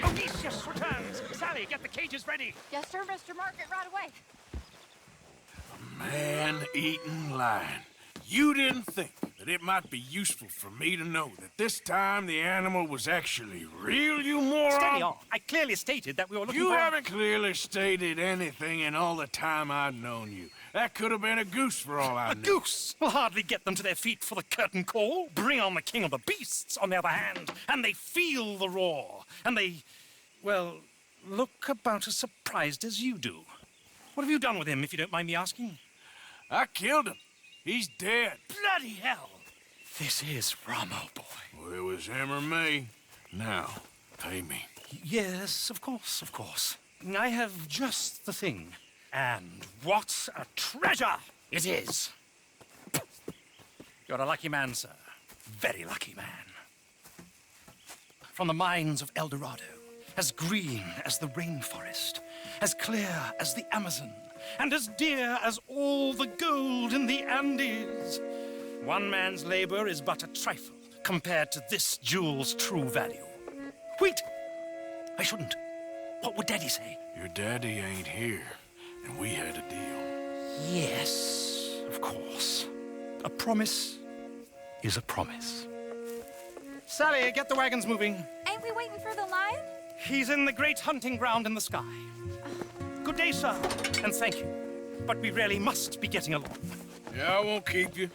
Speaker 15: Odysseus returns! Sally, get the cages ready!
Speaker 4: Yes, sir, Mr. Market, right away.
Speaker 2: Man-eating lion. You didn't think that it might be useful for me to know that this time the animal was actually real, you moron?
Speaker 15: Steady on. I clearly stated that we were looking
Speaker 2: You
Speaker 15: for...
Speaker 2: haven't clearly stated anything in all the time I've known you. That could have been a goose for all I
Speaker 15: A
Speaker 2: knew.
Speaker 15: goose will hardly get them to their feet for the curtain call. Bring on the king of the beasts, on the other hand, and they feel the roar. And they, well, look about as surprised as you do. What have you done with him, if you don't mind me asking?
Speaker 2: I killed him. He's dead.
Speaker 15: Bloody hell! This is Ramo, boy.
Speaker 2: Well, it was him or me. Now, pay me.
Speaker 15: Yes, of course, of course. I have just the thing. And what a treasure it is! You're a lucky man, sir. Very lucky man. From the mines of El Dorado, as green as the rainforest, as clear as the Amazon, and as dear as all the gold in the Andes. One man's labor is but a trifle compared to this jewel's true value. Wait! I shouldn't. What would Daddy say?
Speaker 2: Your daddy ain't here, and we had a deal.
Speaker 15: Yes, of course. A promise is a promise. Sally, get the wagons moving.
Speaker 18: Ain't we waiting for the lion?
Speaker 15: He's in the great hunting ground in the sky. Good day, sir, and thank you. But we really must be getting along.
Speaker 2: Yeah, I won't keep you.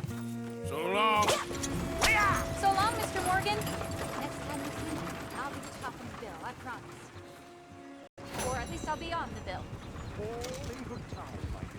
Speaker 2: So long.
Speaker 18: So long, Mr. Morgan. Next time we see him, I'll be the top of the bill, I promise.
Speaker 4: I'll be on the bill.
Speaker 15: All in good time, my dear.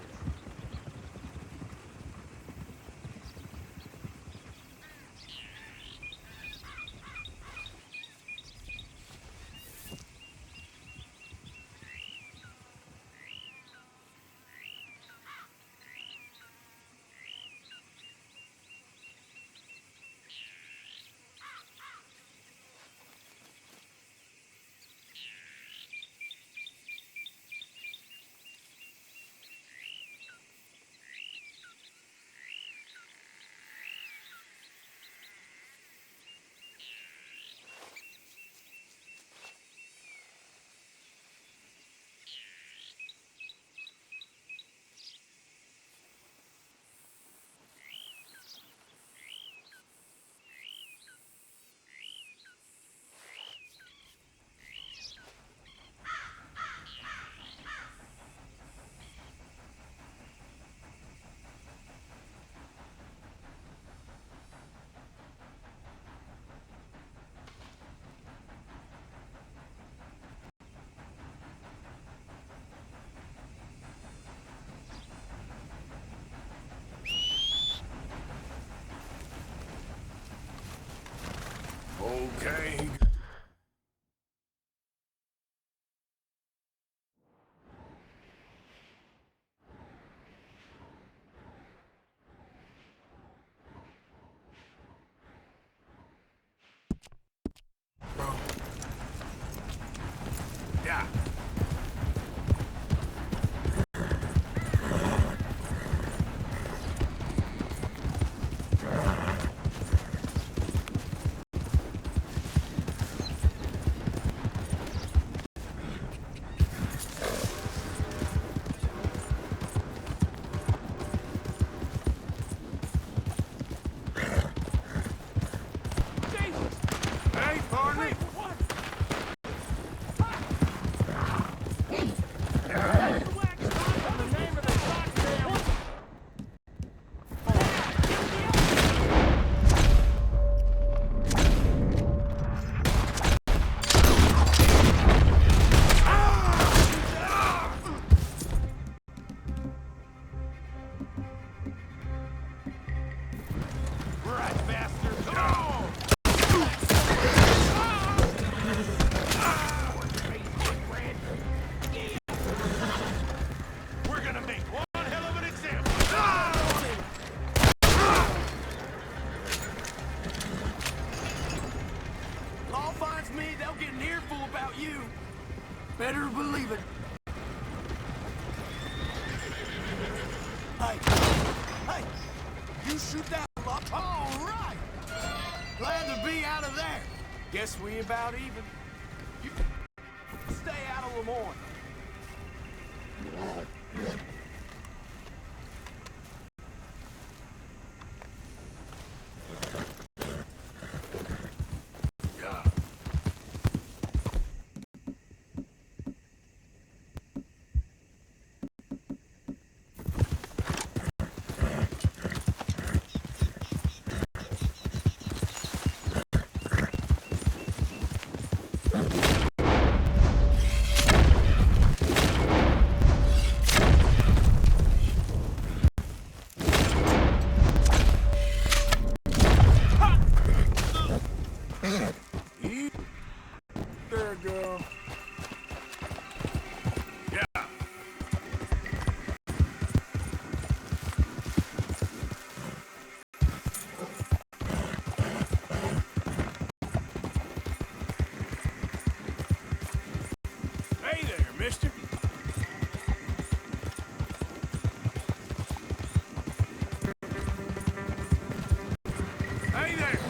Speaker 2: Okay. Yeah. Hey, partner. Right, bastard. We're gonna make one hell of an example.
Speaker 17: Law finds me, they'll get an earful about you. Better believe it. Hey, hey, you shoot that lock. All right. Glad to be out of there. Guess we about even. You stay out of Lemoyne.
Speaker 2: There, girl. Yeah. Hey there, mister. Hey there.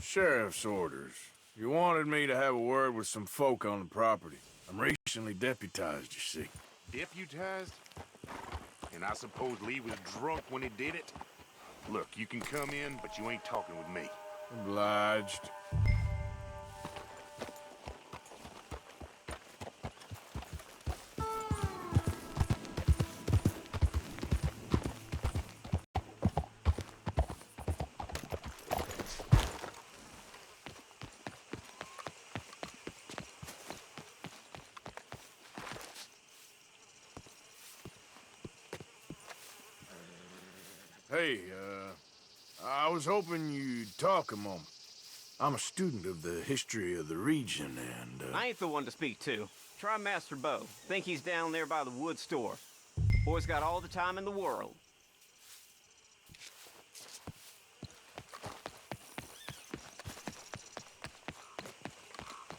Speaker 2: Sheriff's orders. You wanted me to have a word with some folk on the property. I'm recently deputized, you see.
Speaker 20: Deputized? And I suppose Lee was drunk when he did it? Look, you can come in, but you ain't talking with me.
Speaker 2: Obliged. Hey, I was hoping you'd talk a moment. I'm a student of the history of the region, and,
Speaker 21: I ain't the one to speak to. Try Master Bo. Think he's down there by the wood store. Boy's got all the time in the world.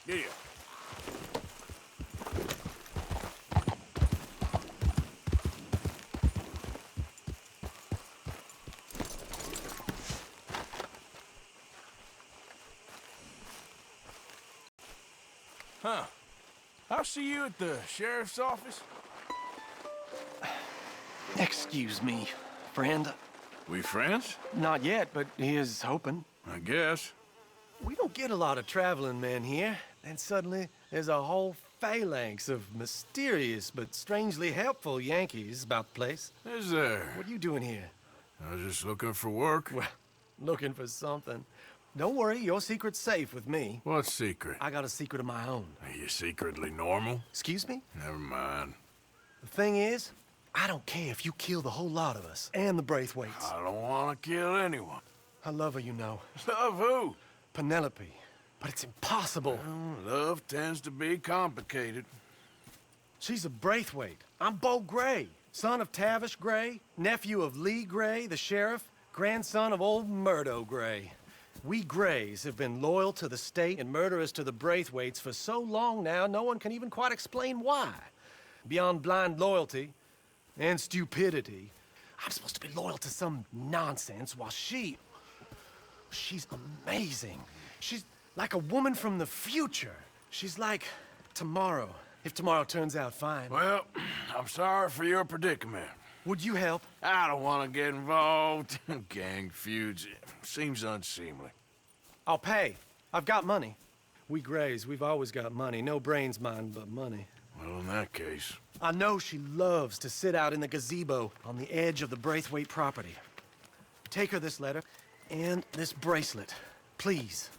Speaker 2: Yeah. Huh. I'll see you at the sheriff's office.
Speaker 1: Excuse me, friend.
Speaker 2: We friends?
Speaker 1: Not yet, but here's hoping.
Speaker 2: I guess.
Speaker 1: We don't get a lot of traveling men here. And suddenly, there's a whole phalanx of mysterious but strangely helpful Yankees about the place.
Speaker 2: Is there?
Speaker 1: What are you doing here?
Speaker 2: I was just looking for work.
Speaker 1: Well, looking for something. Don't worry, your secret's safe with me.
Speaker 2: What secret?
Speaker 1: I got a secret of my own.
Speaker 2: Are you secretly normal?
Speaker 1: Excuse me?
Speaker 2: Never mind.
Speaker 1: The thing is, I don't care if you kill the whole lot of us and the Braithwaites.
Speaker 2: I don't want to kill anyone.
Speaker 1: I love her, you know.
Speaker 2: Love who?
Speaker 1: Penelope. But it's impossible.
Speaker 2: Well, love tends to be complicated.
Speaker 1: She's a Braithwaite. I'm Bo Gray, son of Tavish Gray, nephew of Lee Gray, the sheriff, grandson of old Murdo Gray. We Grays have been loyal to the state and murderous to the Braithwaites for so long now, no one can even quite explain why. Beyond blind loyalty and stupidity, I'm supposed to be loyal to some nonsense while she's amazing. She's like a woman from the future. She's like tomorrow, if tomorrow turns out fine.
Speaker 2: Well, I'm sorry for your predicament.
Speaker 1: Would you help?
Speaker 2: I don't want to get involved in gang feuds. Seems unseemly.
Speaker 1: I'll pay. I've got money. We Grays, we've always got money. No brains, mind, but money.
Speaker 2: Well, in that case...
Speaker 1: I know she loves to sit out in the gazebo on the edge of the Braithwaite property. Take her this letter and this bracelet, please.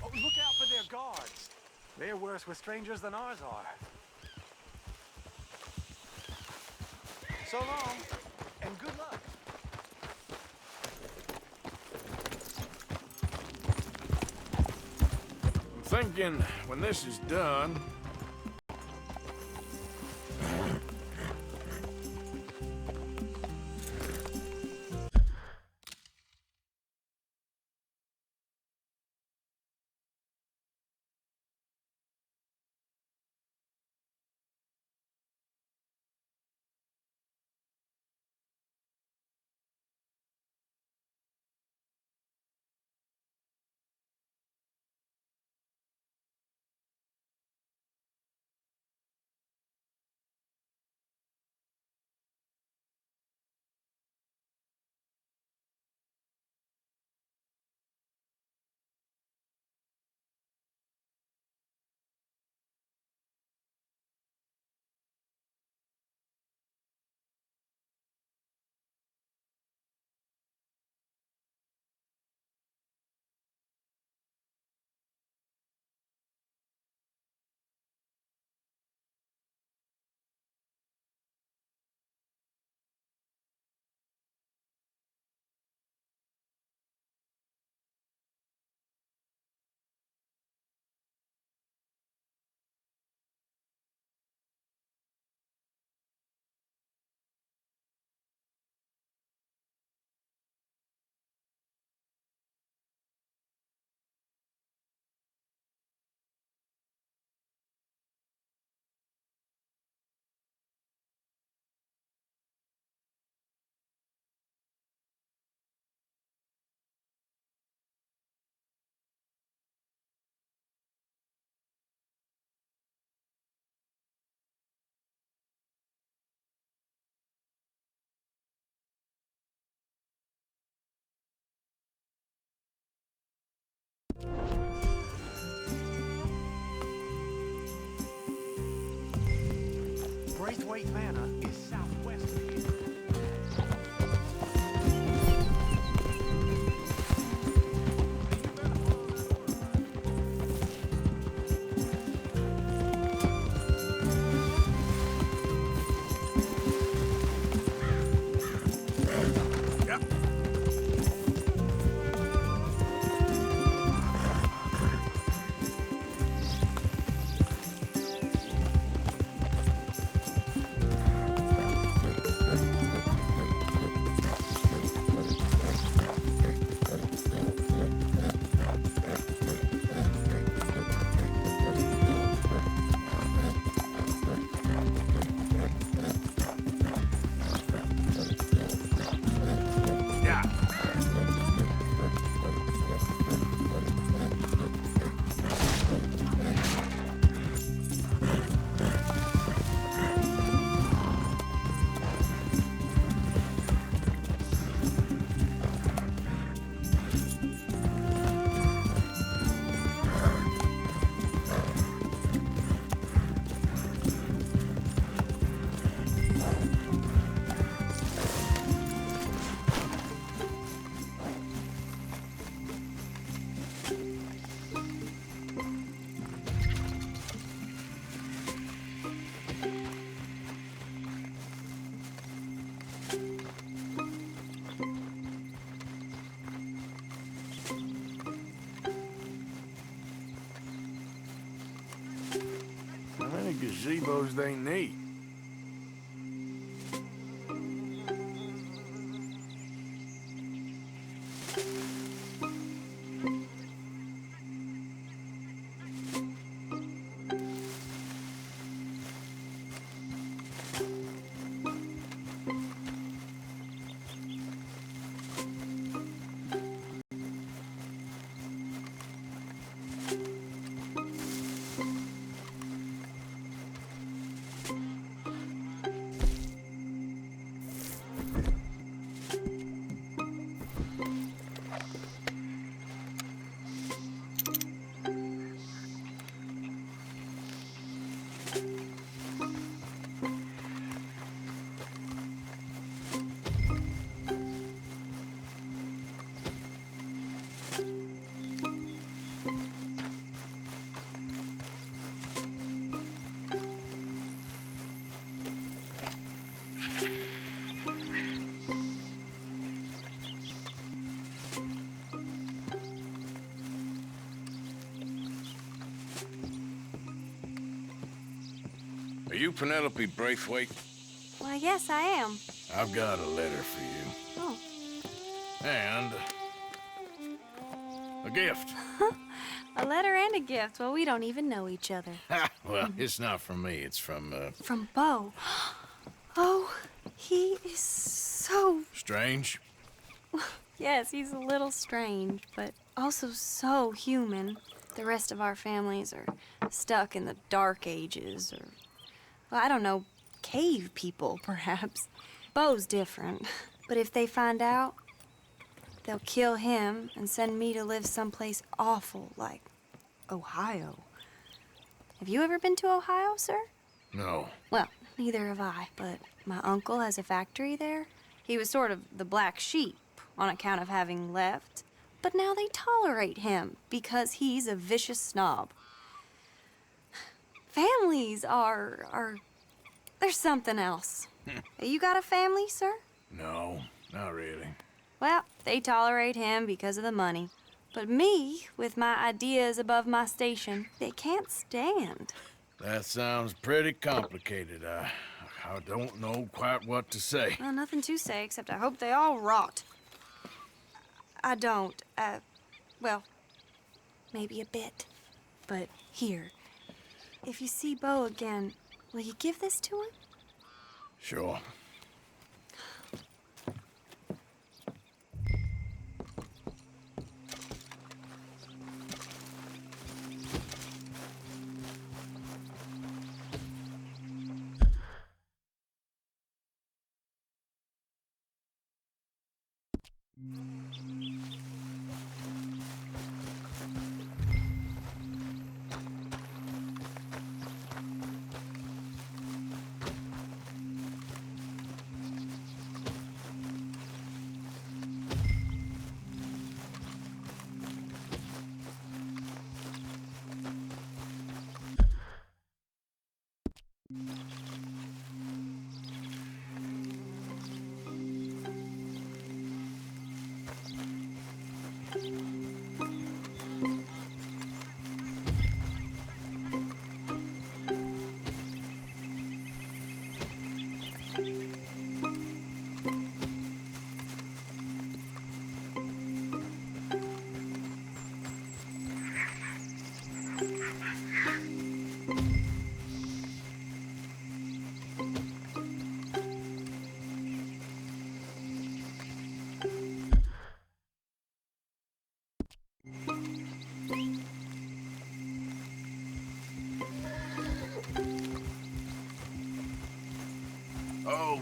Speaker 17: Oh, look out for their guards. They're worse with strangers than ours are. So long, and good luck.
Speaker 2: I'm thinking when this is done,
Speaker 17: Braithwaite Manor is southwest of here.
Speaker 2: How many gazebos they need? Are you Penelope Braithwaite?
Speaker 7: Why, yes, I am.
Speaker 2: I've got a letter for you.
Speaker 7: Oh.
Speaker 2: And a gift.
Speaker 7: A letter and a gift. Well, we don't even know each other.
Speaker 2: Well, it's not from me. It's from,
Speaker 7: From Beau. Oh, he is so...
Speaker 2: Strange?
Speaker 7: Yes, he's a little strange, but also so human. The rest of our families are stuck in the Dark Ages, or, well, I don't know, cave people, perhaps. Beau's different, but if they find out, they'll kill him and send me to live someplace awful like Ohio. Have you ever been to Ohio, sir?
Speaker 2: No.
Speaker 7: Well, neither have I, but my uncle has a factory there. He was sort of the black sheep on account of having left, but now they tolerate him because he's a vicious snob. Families are there's something else. You got a family, sir?
Speaker 2: No, not really.
Speaker 7: Well, they tolerate him because of the money. But me, with my ideas above my station, they can't stand.
Speaker 2: That sounds pretty complicated. I don't know quite what to say.
Speaker 7: Well, nothing to say, except I hope they all rot. I don't, well, maybe a bit. But here, if you see Beau again, will you give this to him?
Speaker 2: Sure.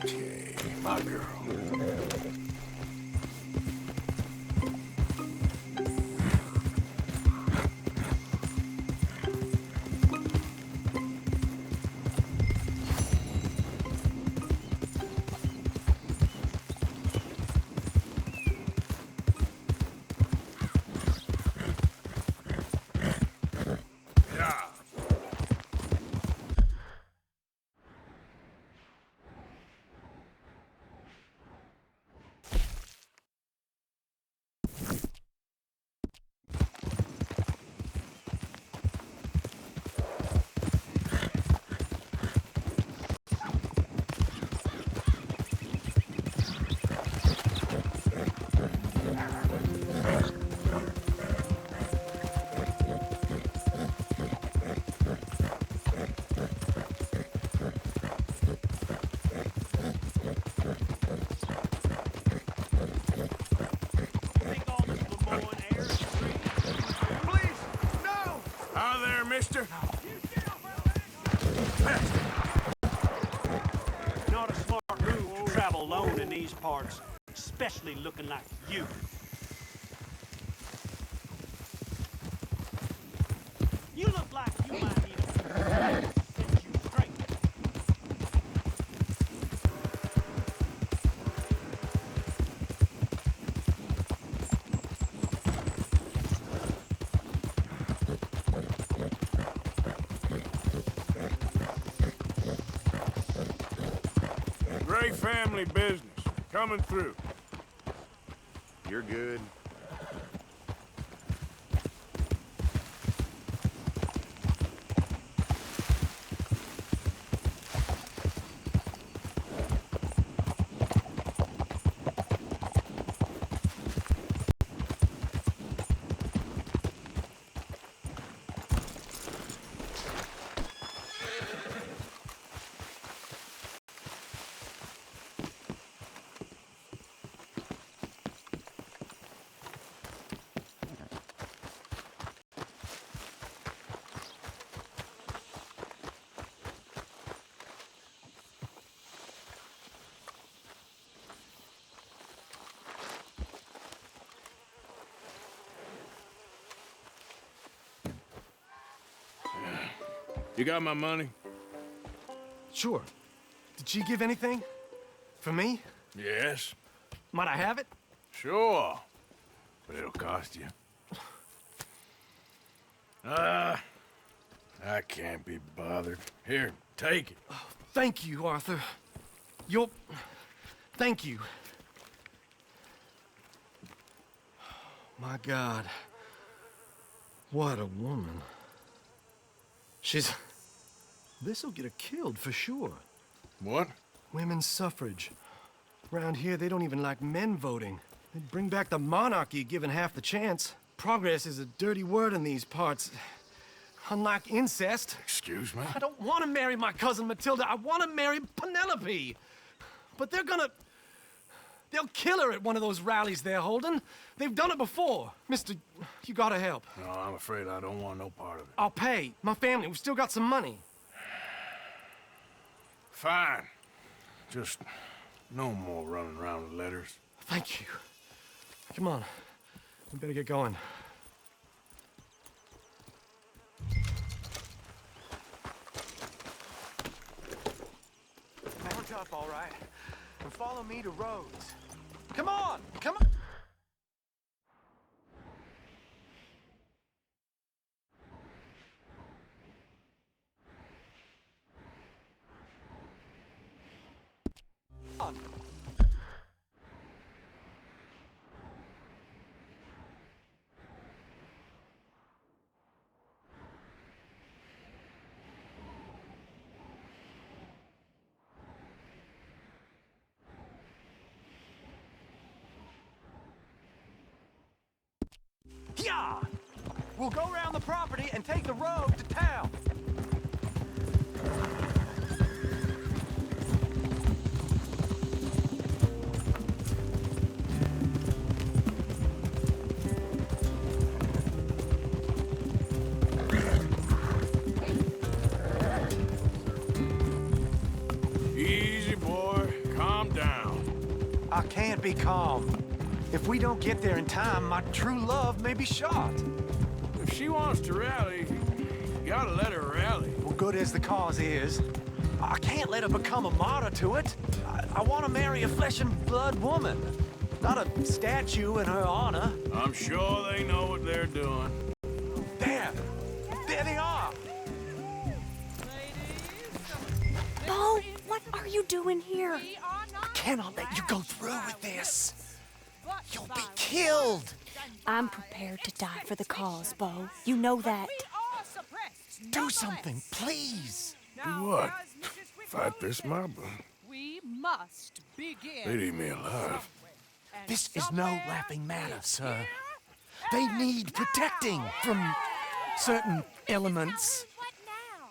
Speaker 2: Okay, my girl. Mister?
Speaker 9: Not a smart move to travel alone in these parts, especially looking like you. You look like you might need a set you straight.
Speaker 2: Great family business. Coming through.
Speaker 20: You're good.
Speaker 2: You got my money?
Speaker 6: Sure. Did she give anything? For me?
Speaker 2: Yes.
Speaker 6: Might I have it?
Speaker 2: Sure. But it'll cost you. I can't be bothered. Here, take it.
Speaker 6: Oh, thank you, Arthur. Thank you. My God. What a woman. This'll get her killed for sure.
Speaker 2: What?
Speaker 6: Women's suffrage. Around here, they don't even like men voting. They'd bring back the monarchy given half the chance. Progress is a dirty word in these parts. Unlike incest.
Speaker 2: Excuse me?
Speaker 6: I don't want to marry my cousin Matilda. I want to marry Penelope. But they'll kill her at one of those rallies they're holding. They've done it before. Mister, you gotta help.
Speaker 2: No, I'm afraid I don't want no part of it.
Speaker 6: I'll pay. My family, we've still got some money.
Speaker 2: Fine. Just no more running around with letters.
Speaker 6: Thank you. Come on. We better get going.
Speaker 17: Mount up, all right, and follow me to Rhodes. Come on! Come on! Yeah! We'll go around the property and take the road to town.
Speaker 2: Easy, boy.
Speaker 17: I can't be calm. If we don't get there in time, my true love may be shot.
Speaker 2: If she wants to rally, you gotta let her rally.
Speaker 17: Well, good as the cause is, I can't let her become a martyr to it. I want to marry a flesh and blood woman, not a statue in her honor.
Speaker 2: I'm sure they know what they're doing.
Speaker 17: There! There they are!
Speaker 7: Bo, what are you doing here?
Speaker 17: I cannot let you go through with this. You'll be killed.
Speaker 7: I'm prepared to die for the cause, Bo. You know that.
Speaker 17: Do something, please.
Speaker 2: Do what? Fight this mob?
Speaker 3: We must begin.
Speaker 2: They'd eat me alive.
Speaker 17: This is no laughing matter, sir. They need protecting from certain elements.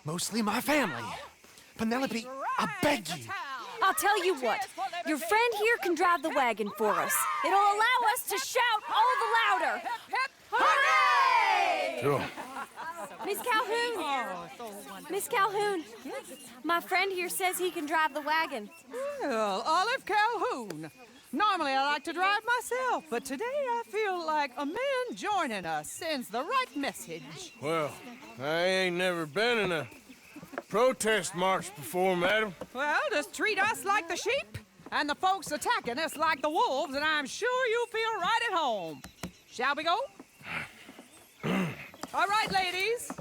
Speaker 17: Mostly my family. Penelope, I beg you.
Speaker 7: I'll tell you what. Your friend here can drive the wagon for us. It'll allow us to shout all the louder. Hooray!
Speaker 2: Sure.
Speaker 7: Miss Calhoun! Miss Calhoun! My friend here says he can drive the wagon.
Speaker 12: Well, Olive Calhoun. Normally I like to drive myself, but today I feel like a man joining us sends the right message.
Speaker 2: Well, I ain't never been in a protest march before, madam.
Speaker 12: Well, just treat us like the sheep, and the folks attacking us like the wolves, and I'm sure you feel right at home. Shall we go? All right, ladies.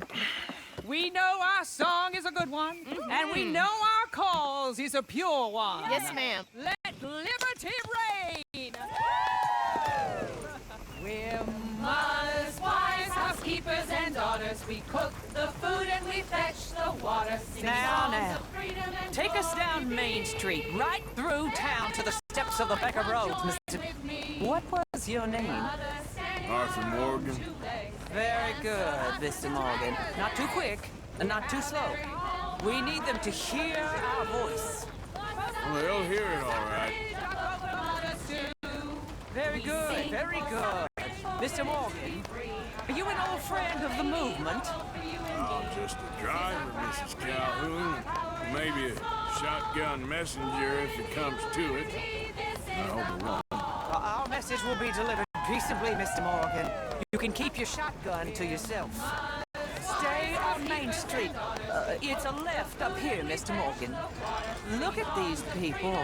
Speaker 12: We know our song is a good one, and we know our cause is a pure one.
Speaker 4: Yes, ma'am.
Speaker 12: Let liberty reign! We're mothers, wives, housekeepers, and daughters. We cook the food and we fetch the water. Now, take us down Main Street, right through town to the steps of the Becker Road, Mr. What was your name?
Speaker 2: Arthur Morgan.
Speaker 12: Very good, Mr. Morgan. Not too quick and not too slow. We need them to hear our voice.
Speaker 2: Well, they'll hear it all right.
Speaker 12: Very good, very good. Mr. Morgan, are you an old friend of the movement?
Speaker 2: I'm just a driver, Mrs. Calhoun. Maybe a shotgun messenger if it comes to it. I hope it won't.
Speaker 12: Our message will be delivered peaceably, Mr. Morgan. You can keep your shotgun to yourself. Stay on Main Street. It's a left up here, Mr. Morgan. Look at these people.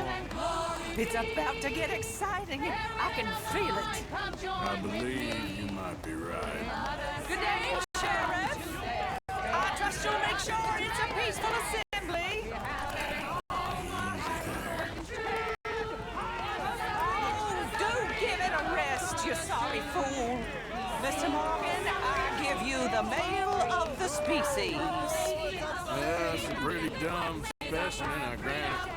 Speaker 12: It's about to get exciting. I can feel it.
Speaker 2: I believe you might be right.
Speaker 12: Good day, Sheriff. I trust you'll make sure it's a peaceful assembly. Oh, do give it a rest, you sorry fool. Mr. Morgan, I give you the male of the species.
Speaker 2: Yeah, it's a pretty dumb specimen, I grant it.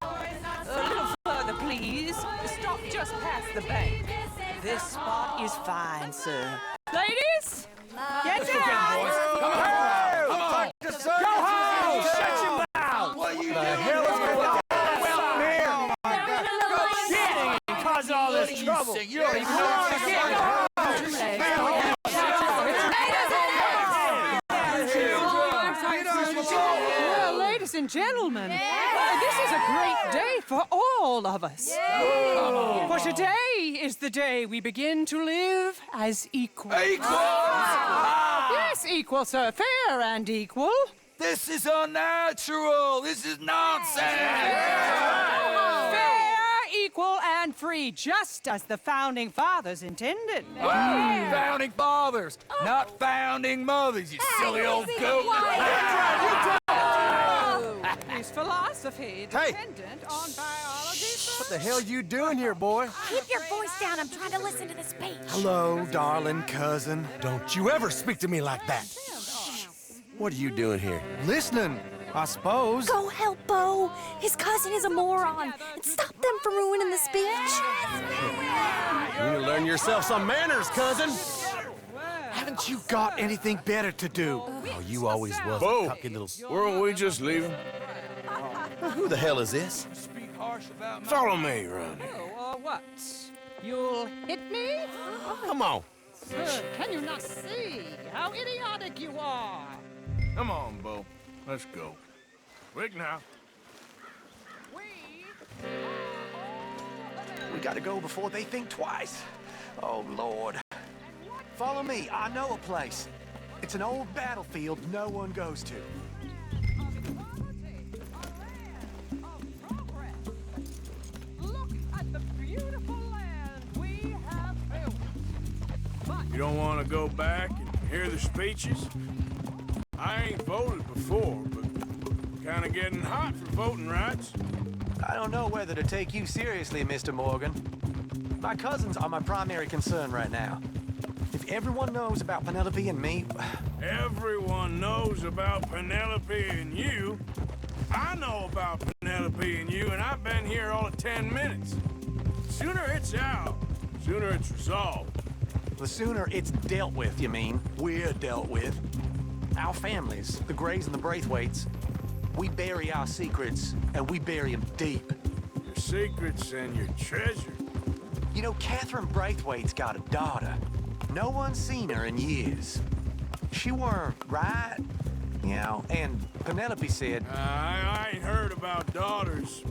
Speaker 12: A little further, please. Stop just past the bank. This spot is fine, sir. Ladies, get down!
Speaker 17: Come on! Go home! Shut your mouth! What are you doing? The hell is going on? Well, here! Go causing all this trouble. You don't even know what you're getting.
Speaker 12: Well, ladies and gentlemen, this is a great day for all of us. For today is the day we begin to live as equals. Yes, equal, sir. Fair and equal.
Speaker 17: This is unnatural. This is nonsense.
Speaker 12: Fair, equal, and free, just as the Founding Fathers intended.
Speaker 17: Founding fathers, not founding mothers, you silly old goat.
Speaker 12: Is philosophy dependent on biology?
Speaker 17: What the hell you doing here, boy?
Speaker 4: Keep your voice down. I'm trying to listen to the speech.
Speaker 17: Hello, darling cousin. Don't you ever speak to me like that.
Speaker 22: What are you doing here?
Speaker 17: Listening, I suppose.
Speaker 7: Go help Bo. His cousin is a moron. And stop them from ruining the speech.
Speaker 22: You need to learn yourself some manners, cousin.
Speaker 17: Haven't you got anything better to do?
Speaker 22: Oh, you always was
Speaker 2: Bo,
Speaker 22: a cocky little...
Speaker 2: weren't we just leaving?
Speaker 22: Who the hell is this?
Speaker 2: Follow me around here.
Speaker 12: What? You'll hit me?
Speaker 22: Come on.
Speaker 12: Sir, can you not see how idiotic you are?
Speaker 2: Come on, Bo. Let's go. Quick now.
Speaker 12: We are all
Speaker 17: We gotta go before they think twice. Oh, Lord. Follow me. I know a place. It's an old battlefield no one goes to.
Speaker 2: You don't want to go back and hear the speeches? I ain't voted before, but kind of getting hot for voting rights.
Speaker 17: I don't know whether to take you seriously, Mr. Morgan. My cousins are my primary concern right now. If everyone knows about Penelope and me...
Speaker 2: Everyone knows about Penelope and you. I know about Penelope and you, and I've been here all of 10 minutes. Sooner it's out, sooner it's resolved.
Speaker 17: The sooner it's dealt with, you mean? We're dealt with. Our families, the Greys and the Braithwaites, we bury our secrets, and we bury them deep.
Speaker 2: Your secrets and your treasure.
Speaker 17: You know, Catherine Braithwaite's got a daughter. No one's seen her in years. She weren't right, you know, and Penelope said...
Speaker 2: I ain't heard about daughters.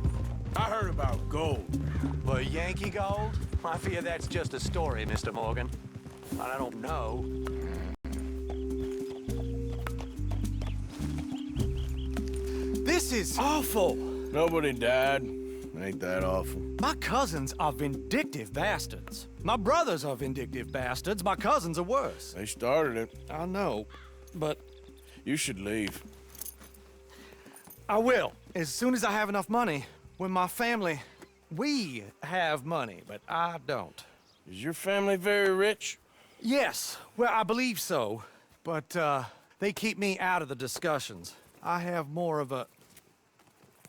Speaker 2: I heard about gold.
Speaker 17: Well, Yankee gold? I fear that's just a story, Mr. Morgan. I don't know. This is awful.
Speaker 2: Nobody died. Ain't that awful?
Speaker 15: My cousins are vindictive bastards. My brothers are vindictive bastards. My cousins are worse.
Speaker 2: They started it.
Speaker 15: I know, but...
Speaker 2: You should leave.
Speaker 15: I will, as soon as I have enough money. When my family... We have money, but I don't.
Speaker 2: Is your family very rich?
Speaker 15: Yes, well, I believe so. But, they keep me out of the discussions. I have more of a...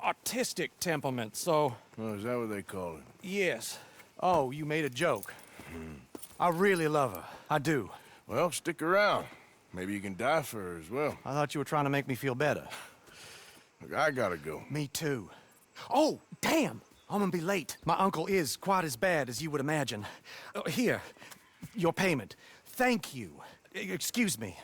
Speaker 15: artistic temperament, so...
Speaker 2: Oh, is that what they call it?
Speaker 15: Yes. Oh, you made a joke. I really love her. I do.
Speaker 2: Well, stick around. Maybe you can die for her as well.
Speaker 15: I thought you were trying to make me feel better.
Speaker 2: Look, I gotta go.
Speaker 15: Me too. Oh, damn! I'm gonna be late. My uncle is quite as bad as you would imagine. Here, your payment. Thank you. Excuse me.